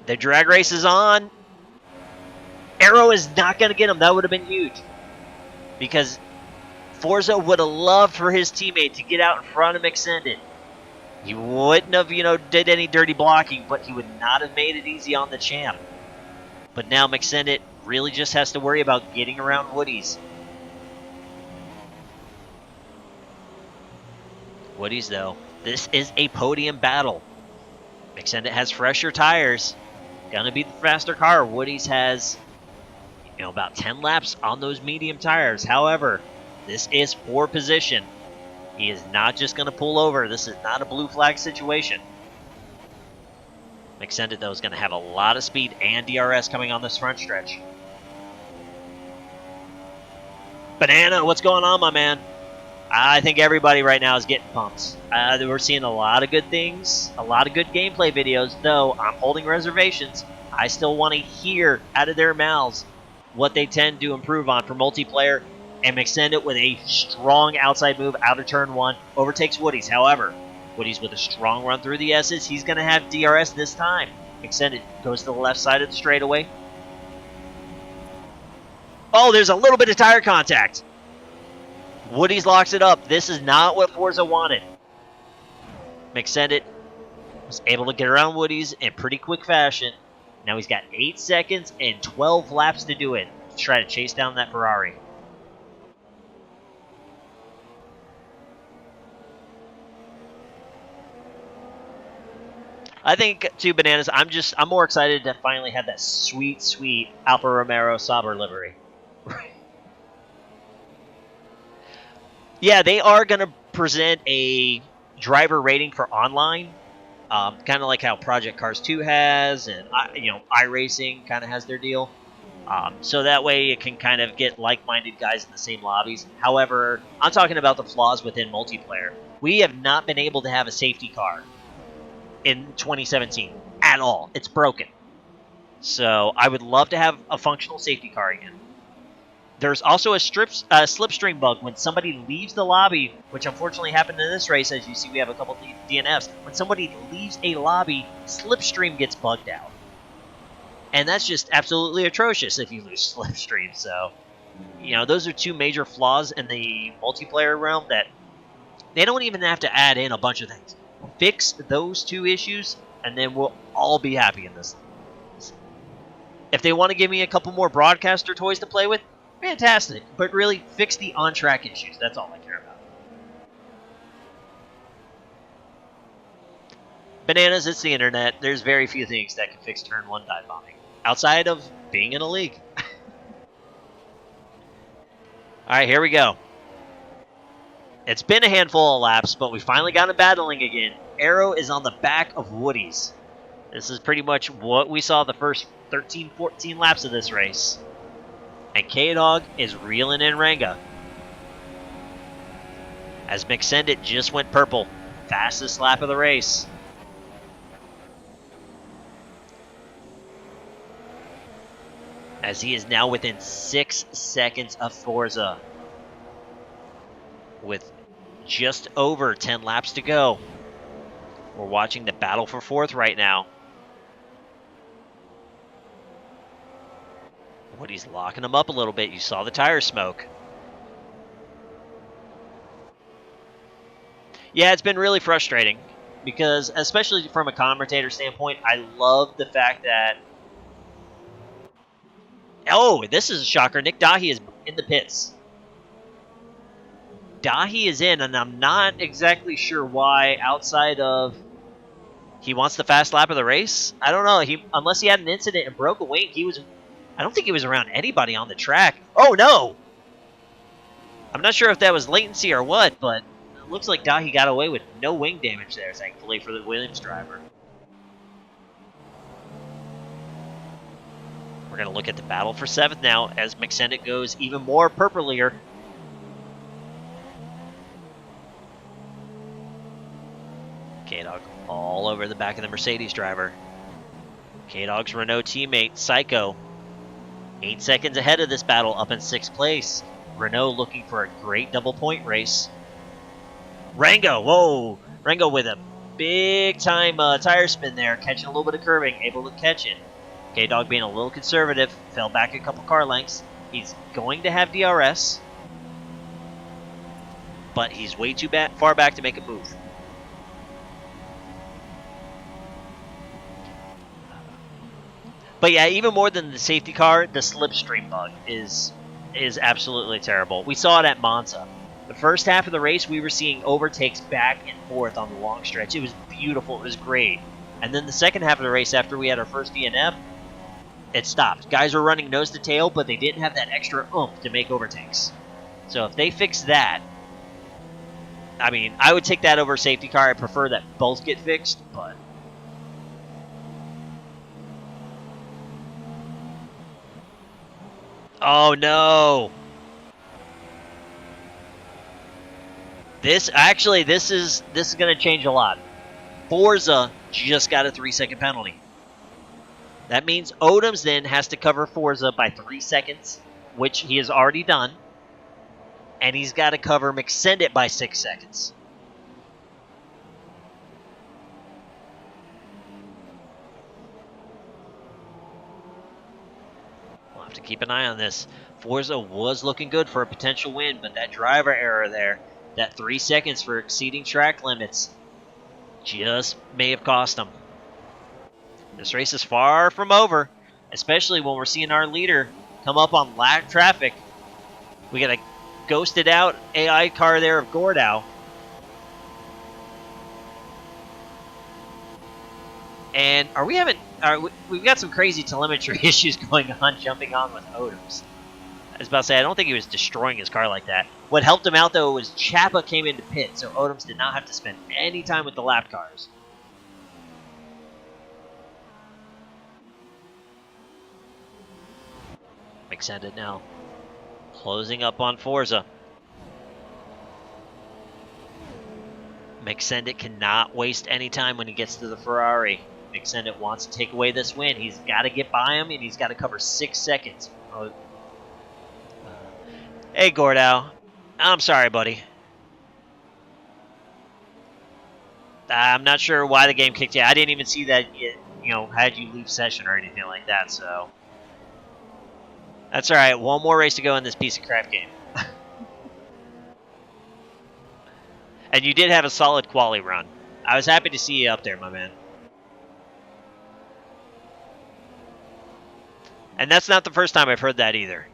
The drag race is on. Arrow is not going to get him. That would have been huge. Because Forza would have loved for his teammate to get out in front of McSendit. He wouldn't have, did any dirty blocking, but he would not have made it easy on the champ. But now McSendit really just has to worry about getting around Woody's. Woody's, though, this is a podium battle. McSendit has fresher tires. Gonna be the faster car. Woody's has, about 10 laps on those medium tires. However, this is for position. He is not just going to pull over. This is not a blue flag situation. McSendit, though, is going to have a lot of speed and DRS coming on this front stretch. Banana, what's going on, my man? I think everybody right now is getting pumped. We're seeing a lot of good things, a lot of good gameplay videos, though I'm holding reservations. I still want to hear out of their mouths what they tend to improve on for multiplayer. And McSendit with a strong outside move out of turn 1 overtakes Woody's. However, Woody's with a strong run through the S's. He's going to have DRS this time. McSendit goes to the left side of the straightaway. Oh, there's a little bit of tire contact. Woody's locks it up. This is not what Forza wanted. McSendit was able to get around Woody's in pretty quick fashion. Now he's got 8 seconds and 12 laps to do it to try to chase down that Ferrari. I think, too, Bananas, I'm more excited to finally have that sweet, sweet Alfa Romeo Sauber livery. Yeah, they are going to present a driver rating for online, kind of like how Project Cars 2 has, and iRacing kind of has their deal. So that way it can kind of get like-minded guys in the same lobbies. However, I'm talking about the flaws within multiplayer. We have not been able to have a safety car in 2017 at all. It's broken. So I would love to have a functional safety car again. There's also a slipstream bug when somebody leaves the lobby, which unfortunately happened in this race. As you see, we have a couple DNFs. When somebody leaves a lobby, slipstream gets bugged out. And that's just absolutely atrocious if you lose slipstream. So, those are two major flaws in the multiplayer realm that they don't even have to add in a bunch of things. Fix those two issues, and then we'll all be happy in this. If they want to give me a couple more broadcaster toys to play with, fantastic. But really, fix the on-track issues. That's all I care about. Bananas, it's the internet. There's very few things that can fix turn 1 dive bombing. Outside of being in a league. Alright, here we go. It's been a handful of laps, but we finally got him battling again. Arrow is on the back of Woody's. This is pretty much what we saw the first 13, 14 laps of this race. And K-Dog is reeling in Ranga. As McSendit just went purple. Fastest lap of the race. As he is now within 6 seconds of Forza. With just over 10 laps to go. We're watching the battle for fourth right now. Woody's locking him up a little bit. You saw the tire smoke. Yeah, it's been really frustrating because, especially from a commentator standpoint, I love the fact that... Oh, this is a shocker. Nick Dahi is in the pits. Dahi is in, and I'm not exactly sure why outside of... He wants the fast lap of the race? I don't know. Unless he had an incident and broke a wing, I don't think he was around anybody on the track. Oh, no! I'm not sure if that was latency or what, but it looks like Dahi got away with no wing damage there, thankfully, for the Williams driver. We're going to look at the battle for 7th now as McSendet goes even more purplier. K-Dog all over the back of the Mercedes driver. K-Dog's Renault teammate, Psycho, 8 seconds ahead of this battle, up in 6th place. Renault looking for a great double point race. Rango, whoa! Rango with a big time tire spin there, catching a little bit of curving, able to catch it. K-Dog being a little conservative, fell back a couple car lengths. He's going to have DRS, but he's way too far back to make a move. But yeah, even more than the safety car, the slipstream bug is absolutely terrible. We saw it at Monza. The first half of the race, we were seeing overtakes back and forth on the long stretch. It was beautiful. It was great. And then the second half of the race, after we had our first DNF, it stopped. Guys were running nose to tail, but they didn't have that extra oomph to make overtakes. So if they fix that, I mean, I would take that over safety car. I prefer that both get fixed, but... Oh, no. This is going to change a lot. Forza just got a 3-second penalty. That means Odoms then has to cover Forza by 3 seconds, which he has already done. And he's got to cover McSendet by 6 seconds. We'll have to keep an eye on this. Forza was looking good for a potential win, but that driver error there, that 3 seconds for exceeding track limits, just may have cost him. This race is far from over, especially when we're seeing our leader come up on lap traffic. We got a ghosted out AI car there of Gordau. And we've got some crazy telemetry issues going on, jumping on with Odoms. I was about to say, I don't think he was destroying his car like that. What helped him out, though, was Chapa came into pit, so Odoms did not have to spend any time with the lap cars. McSendet now closing up on Forza. McSendet cannot waste any time when he gets to the Ferrari. McSendet wants to take away this win. He's got to get by him, and he's got to cover 6 seconds. Hey, Gordau. I'm sorry, buddy. I'm not sure why the game kicked you. I didn't even see that it, had you leave session or anything like that, so... That's all right. One more race to go in this piece of crap game. And you did have a solid quali run. I was happy to see you up there, my man. And that's not the first time I've heard that either.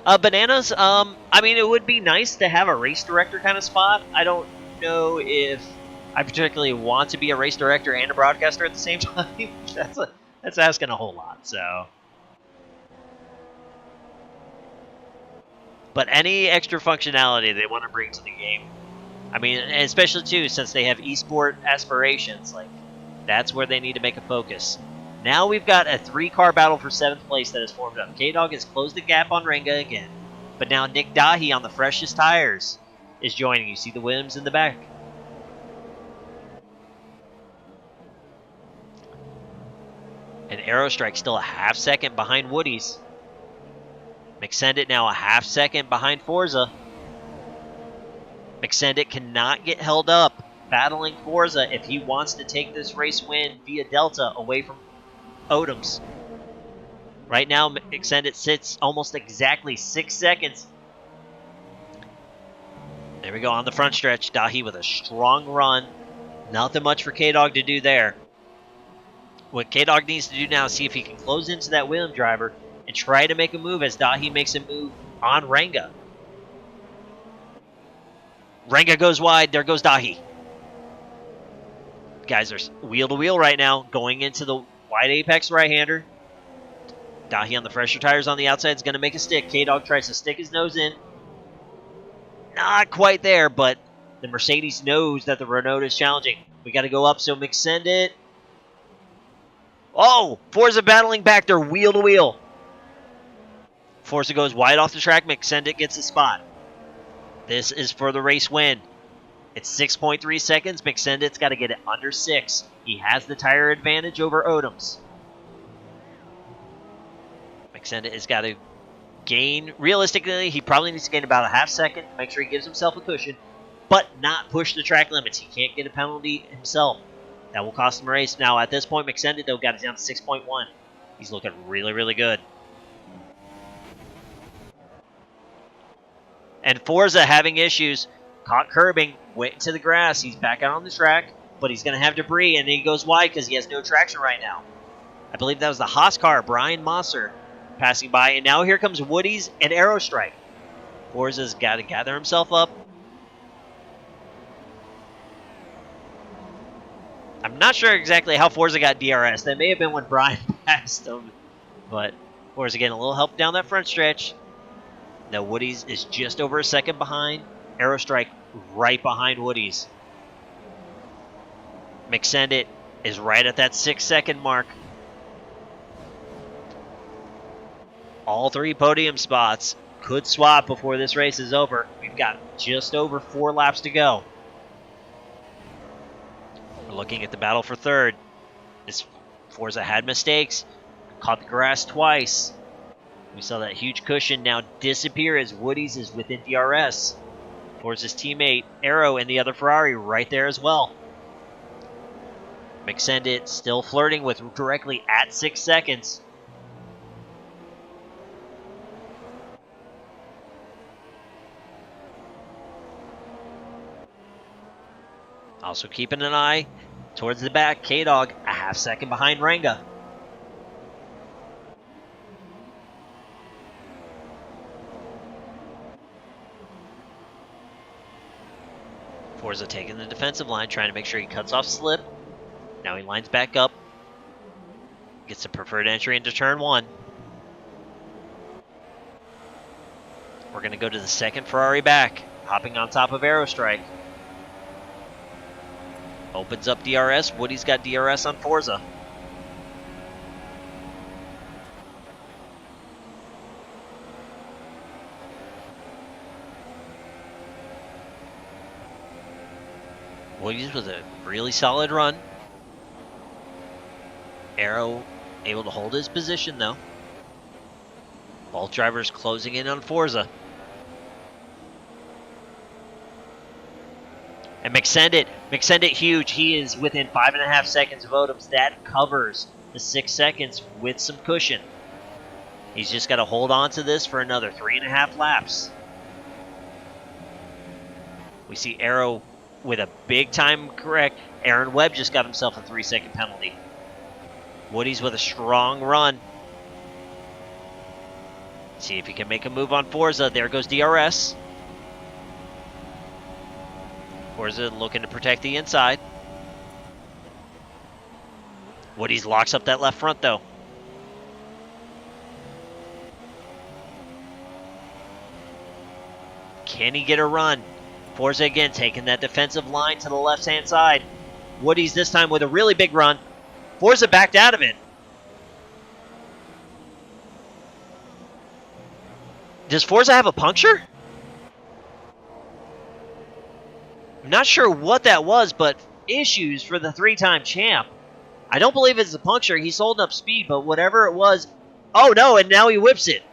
Bananas, I mean, it would be nice to have a race director kind of spot. I don't know if I particularly want to be a race director and a broadcaster at the same time. That's asking a whole lot, so. But any extra functionality they want to bring to the game, I mean, especially too, since they have esport aspirations, like, that's where they need to make a focus. Now we've got a 3-car battle for 7th place that has formed up. K-Dog has closed the gap on Renga again, but now Nick Dahi on the freshest tires is joining. You see the Williams in the back. And Aerostrike still a half second behind Woody's. McSendit now a half second behind Forza. McSendit cannot get held up battling Forza if he wants to take this race win via Delta away from Odoms. Right now, McSendit sits almost exactly 6 seconds. There we go on the front stretch. Dahi with a strong run. Nothing much for K-Dog to do there. What K-Dog needs to do now is see if he can close into that William driver and try to make a move as Dahi makes a move on Ranga. Ranga goes wide. There goes Dahi. Guys are wheel to wheel right now, going into the wide apex right-hander. Dahi on the fresher tires on the outside is going to make a stick. K-Dog tries to stick his nose in. Not quite there, but the Mercedes knows that the Renault is challenging. We got to go up, so McSendit. Oh, Forza battling back. They're wheel to wheel. Forza goes wide off the track. McSendit gets a spot. This is for the race win. It's 6.3 seconds. McSendit's got to get it under 6. He has the tire advantage over Odoms. McSendit has got to gain, realistically, he probably needs to gain about a half second to make sure he gives himself a cushion, but not push the track limits. He can't get a penalty himself. That will cost him a race. Now, at this point, McSendit, though, got it down to 6.1. He's looking really, really good. And Forza having issues, caught curbing, went into the grass. He's back out on the track, but he's going to have debris, and he goes wide because he has no traction right now. I believe that was the Haas car, Brian Mosser, passing by, and now here comes Woody's and Aerostrike. Forza's got to gather himself up. I'm not sure exactly how Forza got DRS. That may have been when Brian passed him, but Forza getting a little help down that front stretch. Now Woody's is just over a second behind. Aerostrike right behind Woody's. McSendit is right at that 6-second mark. All 3 podium spots could swap before this race is over. We've got just over 4 laps to go. We're looking at the battle for third. This Forza had mistakes, caught the grass twice. We saw that huge cushion now disappear as Woody's is within DRS. Forza's teammate Aero and the other Ferrari right there as well. McSendit still flirting with directly at 6 seconds. Also keeping an eye towards the back, K-Dog a half second behind Ranga. Forza taking the defensive line, trying to make sure he cuts off slip. Now he lines back up. Gets a preferred entry into turn 1. We're going to go to the second Ferrari back, hopping on top of Aerostrike. Opens up DRS. Woody's got DRS on Forza. Woody's with a really solid run. Aero able to hold his position though. Both drivers closing in on Forza. And McSendit huge. He is within 5.5 seconds of Odoms. That covers the 6 seconds with some cushion. He's just got to hold on to this for another 3.5 laps. We see Aero with a big time correct. Aaron Webb just got himself a 3-second penalty. Woody's with a strong run. See if he can make a move on Forza. There goes DRS. Forza looking to protect the inside. Woody's locks up that left front though. Can he get a run? Forza again taking that defensive line to the left-hand side. Woody's this time with a really big run. Forza backed out of it. Does Forza have a puncture? I'm not sure what that was, but issues for the 3-time champ. I don't believe it's a puncture. He's holding up speed, but whatever it was... Oh, no, and now he whips it.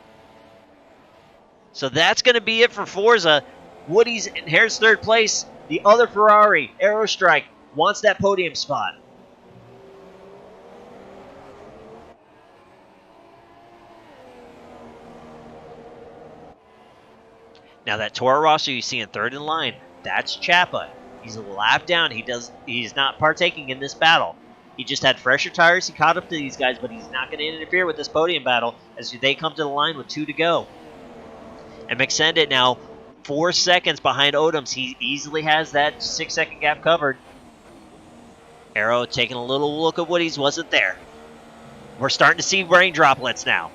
So that's going to be it for Forza. Woody's inherits third place. The other Ferrari, Aerostrike, wants that podium spot. Now that Toro Rosso you see in third in line, that's Chapa. He's a lap down. He's not partaking in this battle. He just had fresher tires. He caught up to these guys, but he's not going to interfere with this podium battle as they come to the line with 2 to go. And McSendit now 4 seconds behind Odoms. He easily has that 6-second gap covered. Arrow taking a little look at Woody's, wasn't there. We're starting to see rain droplets now.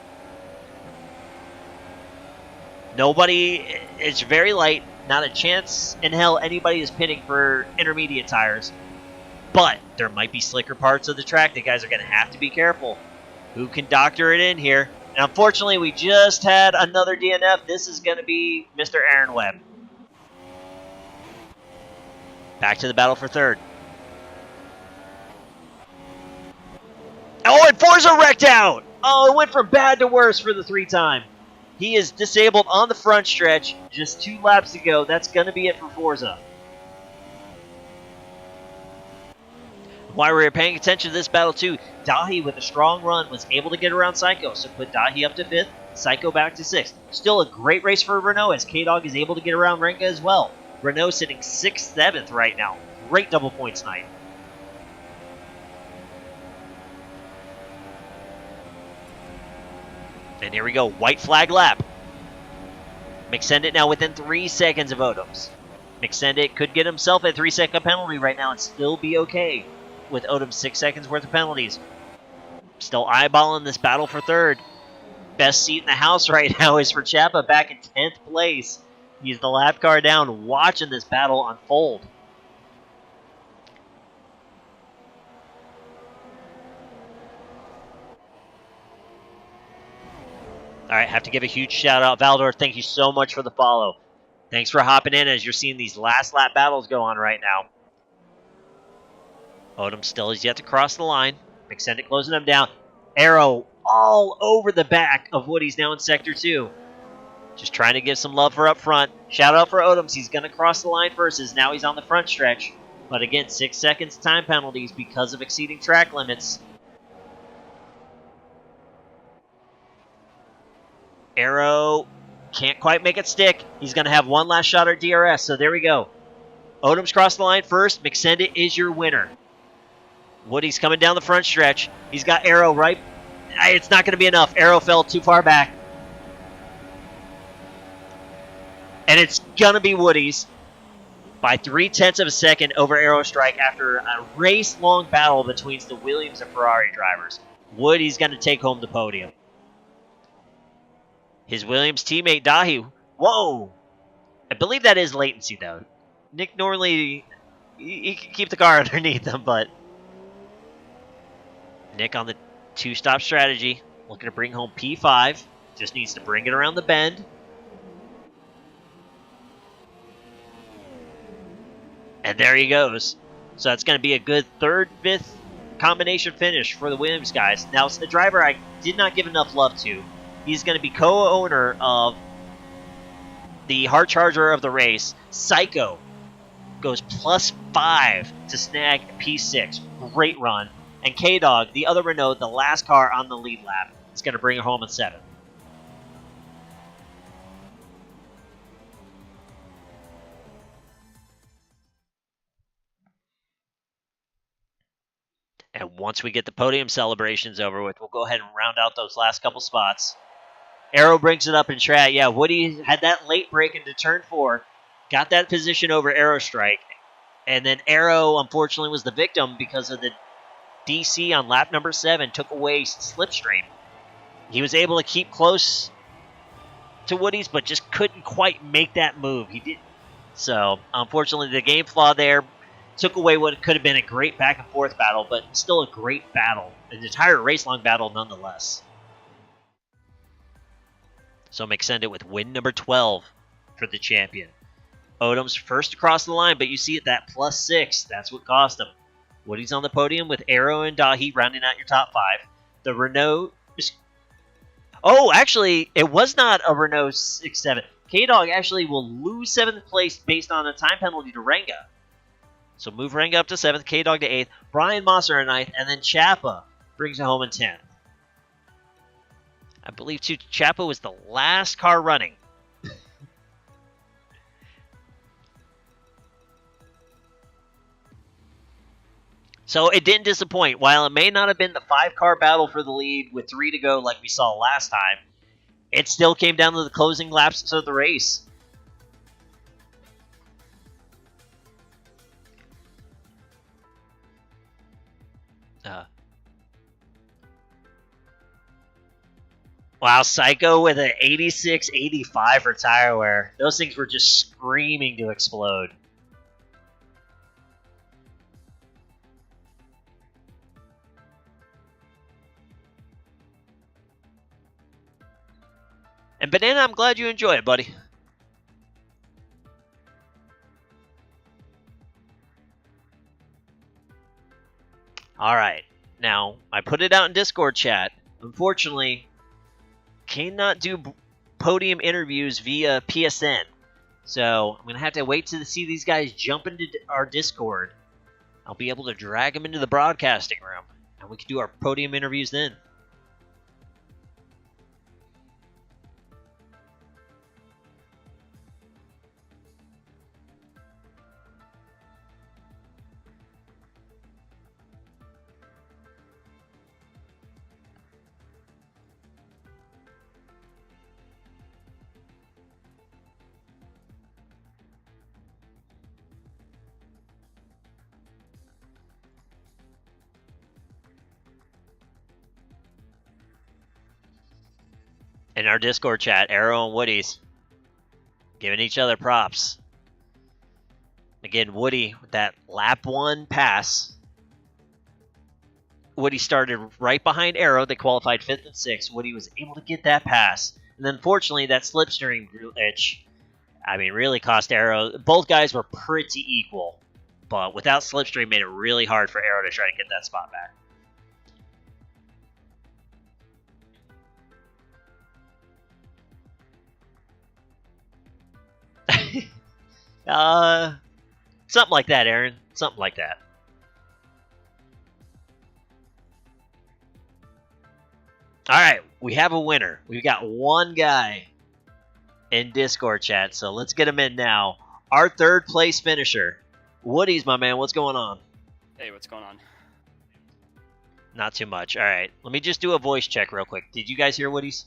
Nobody, it's very light. Not a chance in hell anybody is pitting for intermediate tires. But there might be slicker parts of the track. The guys are going to have to be careful. Who can doctor it in here? And unfortunately, we just had another DNF. This is going to be Mr. Aaron Webb. Back to the battle for third. Oh, and Forza wrecked out! Oh, it went from bad to worse for the 3-time. He is disabled on the front stretch. Just 2 laps to go. That's going to be it for Forza. While we were paying attention to this battle too, Dahi with a strong run was able to get around Psycho, so put Dahi up to 5th, Psycho back to 6th. Still a great race for Renault as K-Dog is able to get around Renka as well. Renault sitting 6th, 7th right now. Great double points night. And here we go, white flag lap. McSendit now within 3 seconds of Odoms. McSendit could get himself a 3-second penalty right now and still be okay with Odom's 6 seconds worth of penalties. Still eyeballing this battle for third. Best seat in the house right now is for Chapa back in 10th place. He's the lap car down watching this battle unfold. All right, have to give a huge shout out. Valdor, thank you so much for the follow. Thanks for hopping in as you're seeing these last lap battles go on right now. Odom still is yet to cross the line. McSendit closing him down. Arrow all over the back of Woody's now in Sector 2. Just trying to give some love for up front. Shout out for Odoms. He's going to cross the line first as now he's on the front stretch. But again, 6 seconds time penalties because of exceeding track limits. Arrow can't quite make it stick. He's going to have one last shot at DRS, so there we go. Odoms crossed the line first. McSendit is your winner. Woody's coming down the front stretch. He's got Arrow right. It's not going to be enough. Arrow fell too far back. And it's going to be Woody's by 0.3 of a second over Aerostrike after a race-long battle between the Williams and Ferrari drivers. Woody's going to take home the podium. His Williams teammate, Dahi. Whoa! I believe that is latency, though. Nick normally, he can keep the car underneath him, but... Nick on the 2-stop strategy. Looking to bring home P5. Just needs to bring it around the bend. And there he goes. So that's going to be a good 3rd, 5th combination finish for the Williams guys. Now, it's the driver I did not give enough love to. He's going to be co-owner of the hard charger of the race. Psycho goes +5 to snag P6. Great run. And K-Dog, the other Renault, the last car on the lead lap, is going to bring it home in 7th. And once we get the podium celebrations over with, we'll go ahead and round out those last couple spots. Arrow brings it up in track. Yeah, Woody had that late break into turn 4. Got that position over Aerostrike. And then Arrow, unfortunately, was the victim because of the DC on lap number 7 took away slipstream. He was able to keep close to Woody's, but just couldn't quite make that move. He did. So, unfortunately, the game flaw there took away what could have been a great back-and-forth battle, but still a great battle. An entire race-long battle nonetheless. So McSendit with win number 12 for the champion. Odom's first across the line, but you see it, that +6. That's what cost him. Woody's on the podium with Arrow and Dahi rounding out your top 5. The Renault... Oh, actually, it was not a Renault 6-7. K-Dog actually will lose 7th place based on a time penalty to Renga. So move Renga up to 7th, K-Dog to 8th, Brian Mosser in 9th, and then Chappa brings it home in 10th. I believe, too, Chappa was the last car running. So it didn't disappoint. While it may not have been the 5-car battle for the lead with 3 to go like we saw last time, it still came down to the closing laps of the race. Wow, Psycho with an 86-85 for tire wear. Those things were just screaming to explode. And Banana, I'm glad you enjoy it, buddy. Alright, now, I put it out in Discord chat. Unfortunately, cannot do podium interviews via PSN. So, I'm going to have to wait to see these guys jump into our Discord. I'll be able to drag them into the broadcasting room, and we can do our podium interviews then. In our Discord chat, Arrow and Woody's giving each other props. Again, Woody with that lap 1 pass. Woody started right behind Arrow. They qualified 5th and 6th. Woody was able to get that pass. And then, unfortunately, that slipstream glitch, really cost Arrow. Both guys were pretty equal. But without slipstream, made it really hard for Arrow to try to get that spot back. Something like that, Aaron. Something like that. All right, we have a winner. We've got one guy in Discord chat, so let's get him in now. Our 3rd place finisher, Woody's, my man. What's going on? Hey, what's going on? Not too much. All right, let me just do a voice check real quick. Did you guys hear Woody's?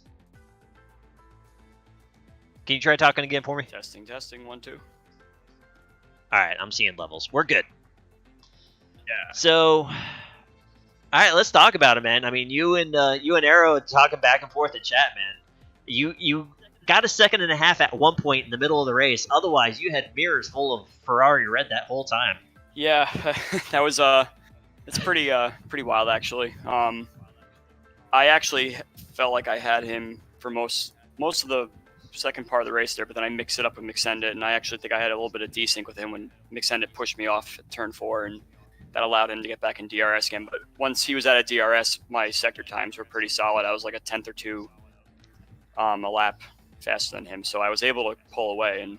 Can you try talking again for me? Testing, 1, 2. All right, I'm seeing levels. We're good. Yeah. So, all right, let's talk about it, man. You and Arrow are talking back and forth in chat, man. You got a 2.5 seconds at one point in the middle of the race. Otherwise, you had mirrors full of Ferrari red that whole time. Yeah, that was it's pretty wild actually. I actually felt like I had him for most of the second part of the race there, but then I mixed it up with Mixendit, and I actually think I had a little bit of desync with him when Mixendit pushed me off at turn 4, and that allowed him to get back in DRS again. But once he was at a DRS, my sector times were pretty solid. I was like a 10th or 2 a lap faster than him, so I was able to pull away. And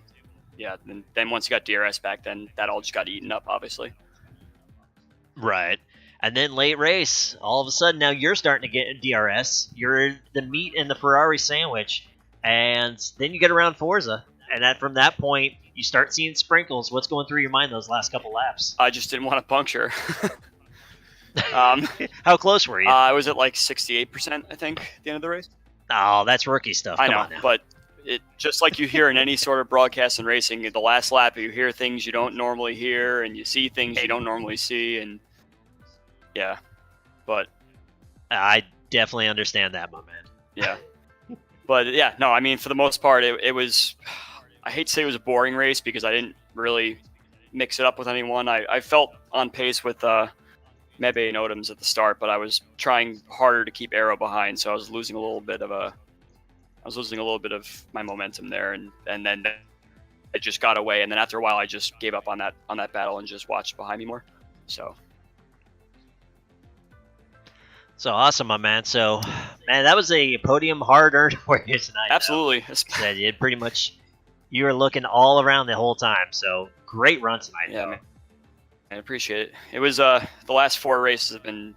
yeah, then once he got DRS back, then that all just got eaten up, obviously. Right. And then late race, all of a sudden now you're starting to get DRS. You're the meat in the Ferrari sandwich. And then you get around Forza, and from that point, you start seeing sprinkles. What's going through your mind those last couple laps? I just didn't want to puncture. How close were you? I was at like 68%, I think, at the end of the race. Oh, that's rookie stuff. I Come know, on now. But it just like you hear in any sort of broadcast and racing, the last lap, you hear things you don't normally hear, and you see things you don't normally see, and yeah. But I definitely understand that, my man. Yeah. But yeah, no, for the most part, it was, I hate to say it was a boring race because I didn't really mix it up with anyone. I felt on pace with Mebe and Odoms at the start, but I was trying harder to keep Arrow behind, so I was losing a little bit of my momentum there, and then it just got away, and then after a while I just gave up on that battle and just watched behind me more. So So awesome, my man. So, man, that was a podium hard earned for you tonight. Absolutely. Said you pretty much you were looking all around the whole time. So great run tonight. Yeah, though. man. I appreciate it. It was the last 4 races have been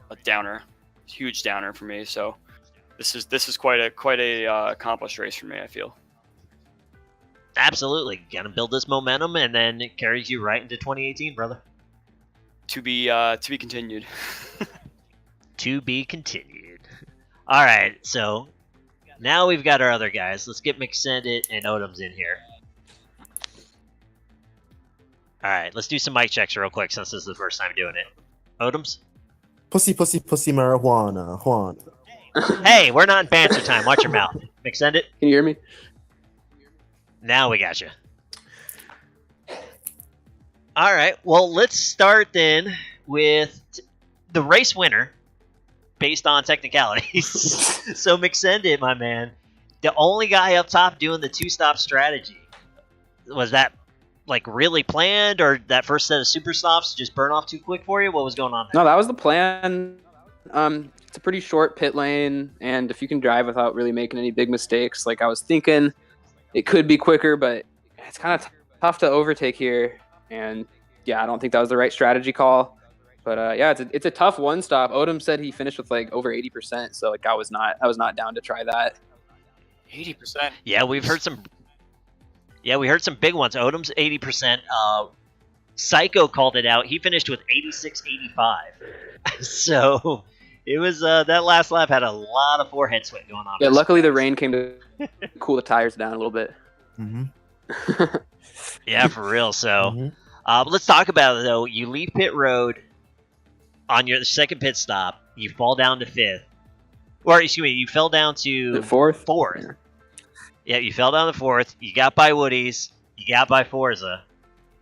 a downer, huge downer for me. So this is quite a accomplished race for me, I feel. Absolutely, gonna build this momentum, and then it carries you right into 2018, brother. To be continued. To be continued. All right, so now we've got our other guys. Let's get McSendit and Odoms in here. All right, let's do some mic checks real quick since this is the first time doing it. Odoms? Pussy, pussy, pussy, marijuana, Juan. Hey, we're not in banter time. Watch your mouth. McSendit? Can you hear me? Now we got you. All right, well, let's start then with the race winner based on technicalities. So McSendit, my man, the only guy up top doing the 2-stop strategy. Was that like really planned, or that first set of super stops just burn off too quick for you? What was going on there? No, that was the plan. It's a pretty short pit lane, and if you can drive without really making any big mistakes, like I was thinking, it could be quicker, but it's kind of tough to overtake here. And yeah, I don't think that was the right strategy call. But yeah, it's a tough one stop. Odom said he finished with like over 80%, so like I was not down to try that. 80%. Yeah, we heard some big ones. Odom's 80%. Psycho called it out. He finished with 86.85. So it was that last lap had a lot of forehead sweat going on. Yeah, luckily the rain came to cool the tires down a little bit. Mm-hmm. Yeah, for real. So let's talk about it, though. You leave pit road on your second pit stop. You fall down to 5th. Or, excuse me, you fell down to The 4th? 4th. Yeah, you fell down to 4th. You got by Woody's. You got by Forza.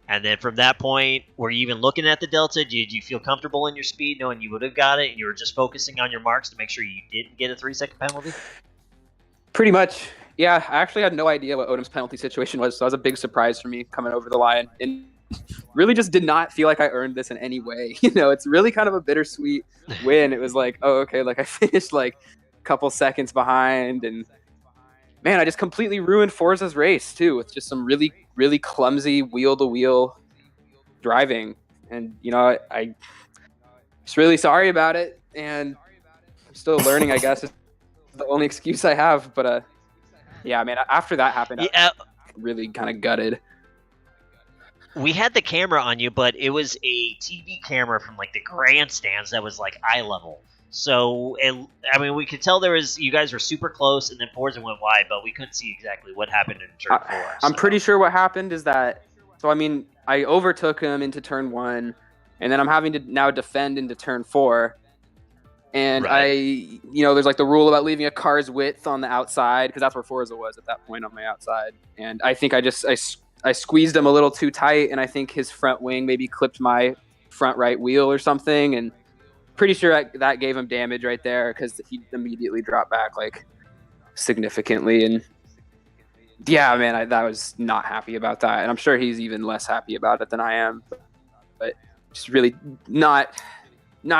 And then from that point, were you even looking at the Delta? Did you feel comfortable in your speed knowing you would have got it, and you were just focusing on your marks to make sure you didn't get a 3-second penalty? Pretty much. Yeah, I actually had no idea what Odom's penalty situation was, so that was a big surprise for me coming over the line. And really just did not feel like I earned this in any way. You know, it's really kind of a bittersweet win. It was like, oh, okay, like I finished like a couple seconds behind, and man, I just completely ruined Forza's race too with just some really, really clumsy wheel-to-wheel driving. And, you know, I just really sorry about it, and I'm still learning, I guess. It's the only excuse I have. But, yeah, man, after that happened, Yeah, I was really kind of gutted. we had the camera on you, but it was a TV camera from like the grandstands that was like eye level. So, I mean, we could tell you guys were super close, and then Forza went wide, but we couldn't see exactly what happened in turn 4. I'm pretty sure what happened is that, so I mean, I overtook him into turn 1, and then I'm having to now defend into turn 4. And Right. there's like the rule about leaving a car's width on the outside, because that's where Forza was at that point, on my outside. And I think I squeezed him a little too tight, and I think his front wing maybe clipped my front right wheel or something. And pretty sure that gave him damage right there, because he immediately dropped back like significantly. And yeah, man, I was not happy about that, and I'm sure he's even less happy about it than I am. But just really not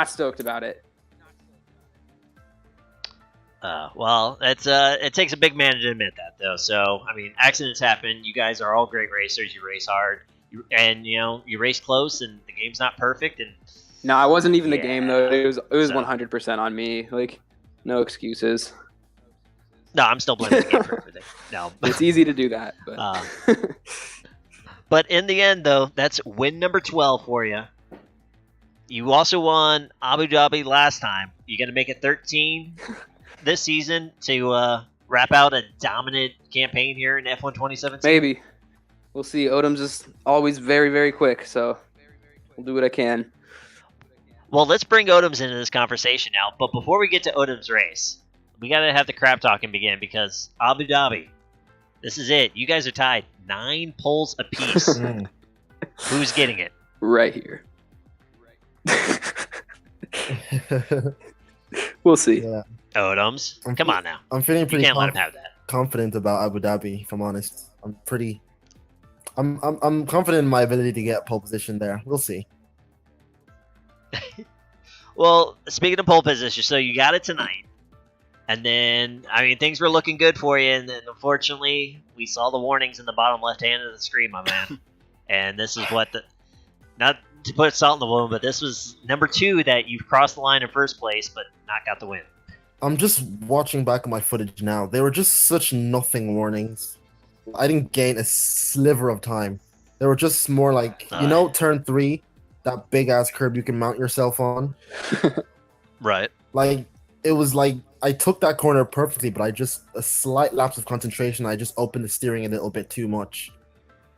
stoked about it. Well, it takes a big man to admit that, though. So, I mean, accidents happen. You guys are all great racers. You race hard, and you race close. And the game's not perfect. And No, I wasn't even the game though. It was so- 100% on me. Like, no excuses. no, I'm still blaming the game for everything. No, It's easy to do that, but but in the end, though, that's win number 12 for you. You also won Abu Dhabi last time. You going to make it 13 this season to wrap out a dominant campaign here in F1 2017? maybe. We'll see. Odom's is always very, very quick, so we'll do what I can. Well, let's bring Odoms into this conversation now. But before we get to Odom's race, we got to have the crap talking begin, because Abu Dhabi, this is it. You guys are tied 9 poles apiece. Who's getting it? Right here. We'll see. Yeah, Odoms, come on now. I'm feeling You pretty can't let him have that. confident about Abu Dhabi. If I'm honest, I'm confident in my ability to get pole position there. We'll see. Well, speaking of pole position, so you got it tonight. And then, I mean, things were looking good for you. And then, unfortunately, we saw the warnings in the bottom left hand of the screen, my man. And this is what not to put salt in the wound, but this was number 2 that you've crossed the line in first place, but not got the win. I'm just watching back on my footage now. They were just such nothing warnings. I didn't gain a sliver of time. They were just more like, turn 3, that big ass curb you can mount yourself on. Right. Like, it was like I took that corner perfectly, but a slight lapse of concentration. I just opened the steering a little bit too much,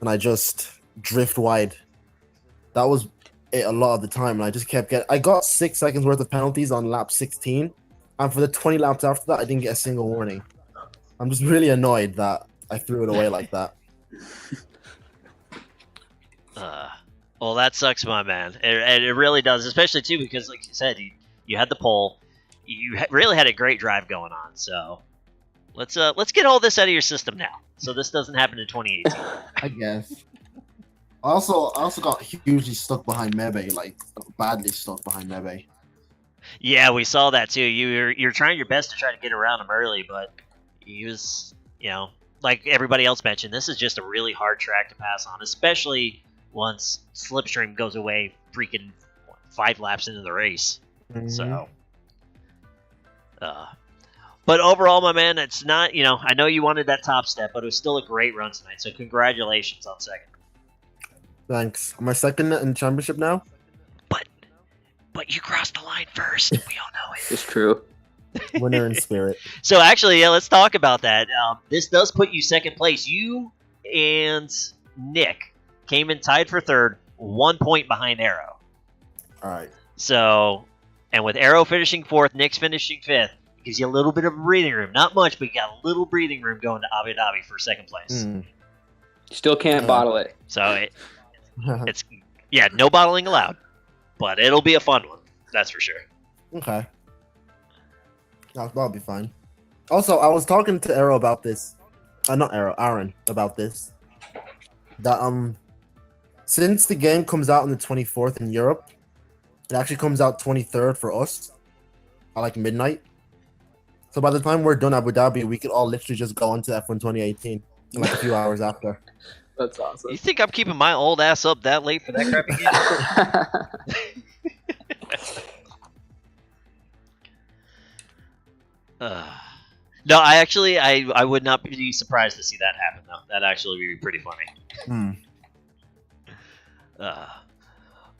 and I just drift wide. That was it a lot of the time, and I just kept I got 6 seconds worth of penalties on lap 16, and for the 20 laps after that, I didn't get a single warning. I'm just really annoyed that I threw it away like that. Well, that sucks, my man. It really does, especially too because, like you said, you had the pole. You really had a great drive going on. So let's get all this out of your system now, so this doesn't happen in 2018. I guess. I also got hugely stuck behind Mebe, like badly stuck behind Mebe. Yeah, we saw that too. You're trying your best to try to get around him early, but he was, like everybody else mentioned, this is just a really hard track to pass on, especially once slipstream goes away freaking 5 laps into the race. Mm-hmm. So, but overall, my man, it's not, I know you wanted that top step, but it was still a great run tonight. So congratulations on second. Thanks. Am I second in the championship now? But you crossed the line first. We all know it. It's true. Winner in spirit. So actually, yeah, let's talk about that. This does put you second place. You and Nick came in tied for third, 1 point behind Arrow. All right. So, and with Arrow finishing fourth, Nick's finishing fifth, it gives you a little bit of breathing room. Not much, but you got a little breathing room going to Abu Dhabi for second place. Still can't bottle it. So it's no bottling allowed, but it'll be a fun one. That's for sure. Okay. That'll be fine. Also, I was talking to Arrow about this. Not Arrow, Aaron about this. That since the game comes out on the 24th in Europe, it actually comes out 23rd for us at like midnight. So by the time we're done Abu Dhabi, we could all literally just go into F1 2018 in like a few hours after. That's awesome. You think I'm keeping my old ass up that late for that crappy game? No, I would not be surprised to see that happen, though. That'd actually be pretty funny.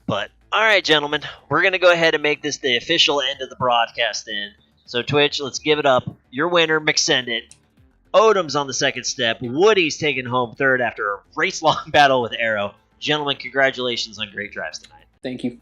But, all right, gentlemen. We're going to go ahead and make this the official end of the broadcast then. So, Twitch, let's give it up. Your winner, McSendit. Odom's on the second step. Woody's taking home third after a race-long battle with Arrow. Gentlemen, congratulations on great drives tonight. Thank you.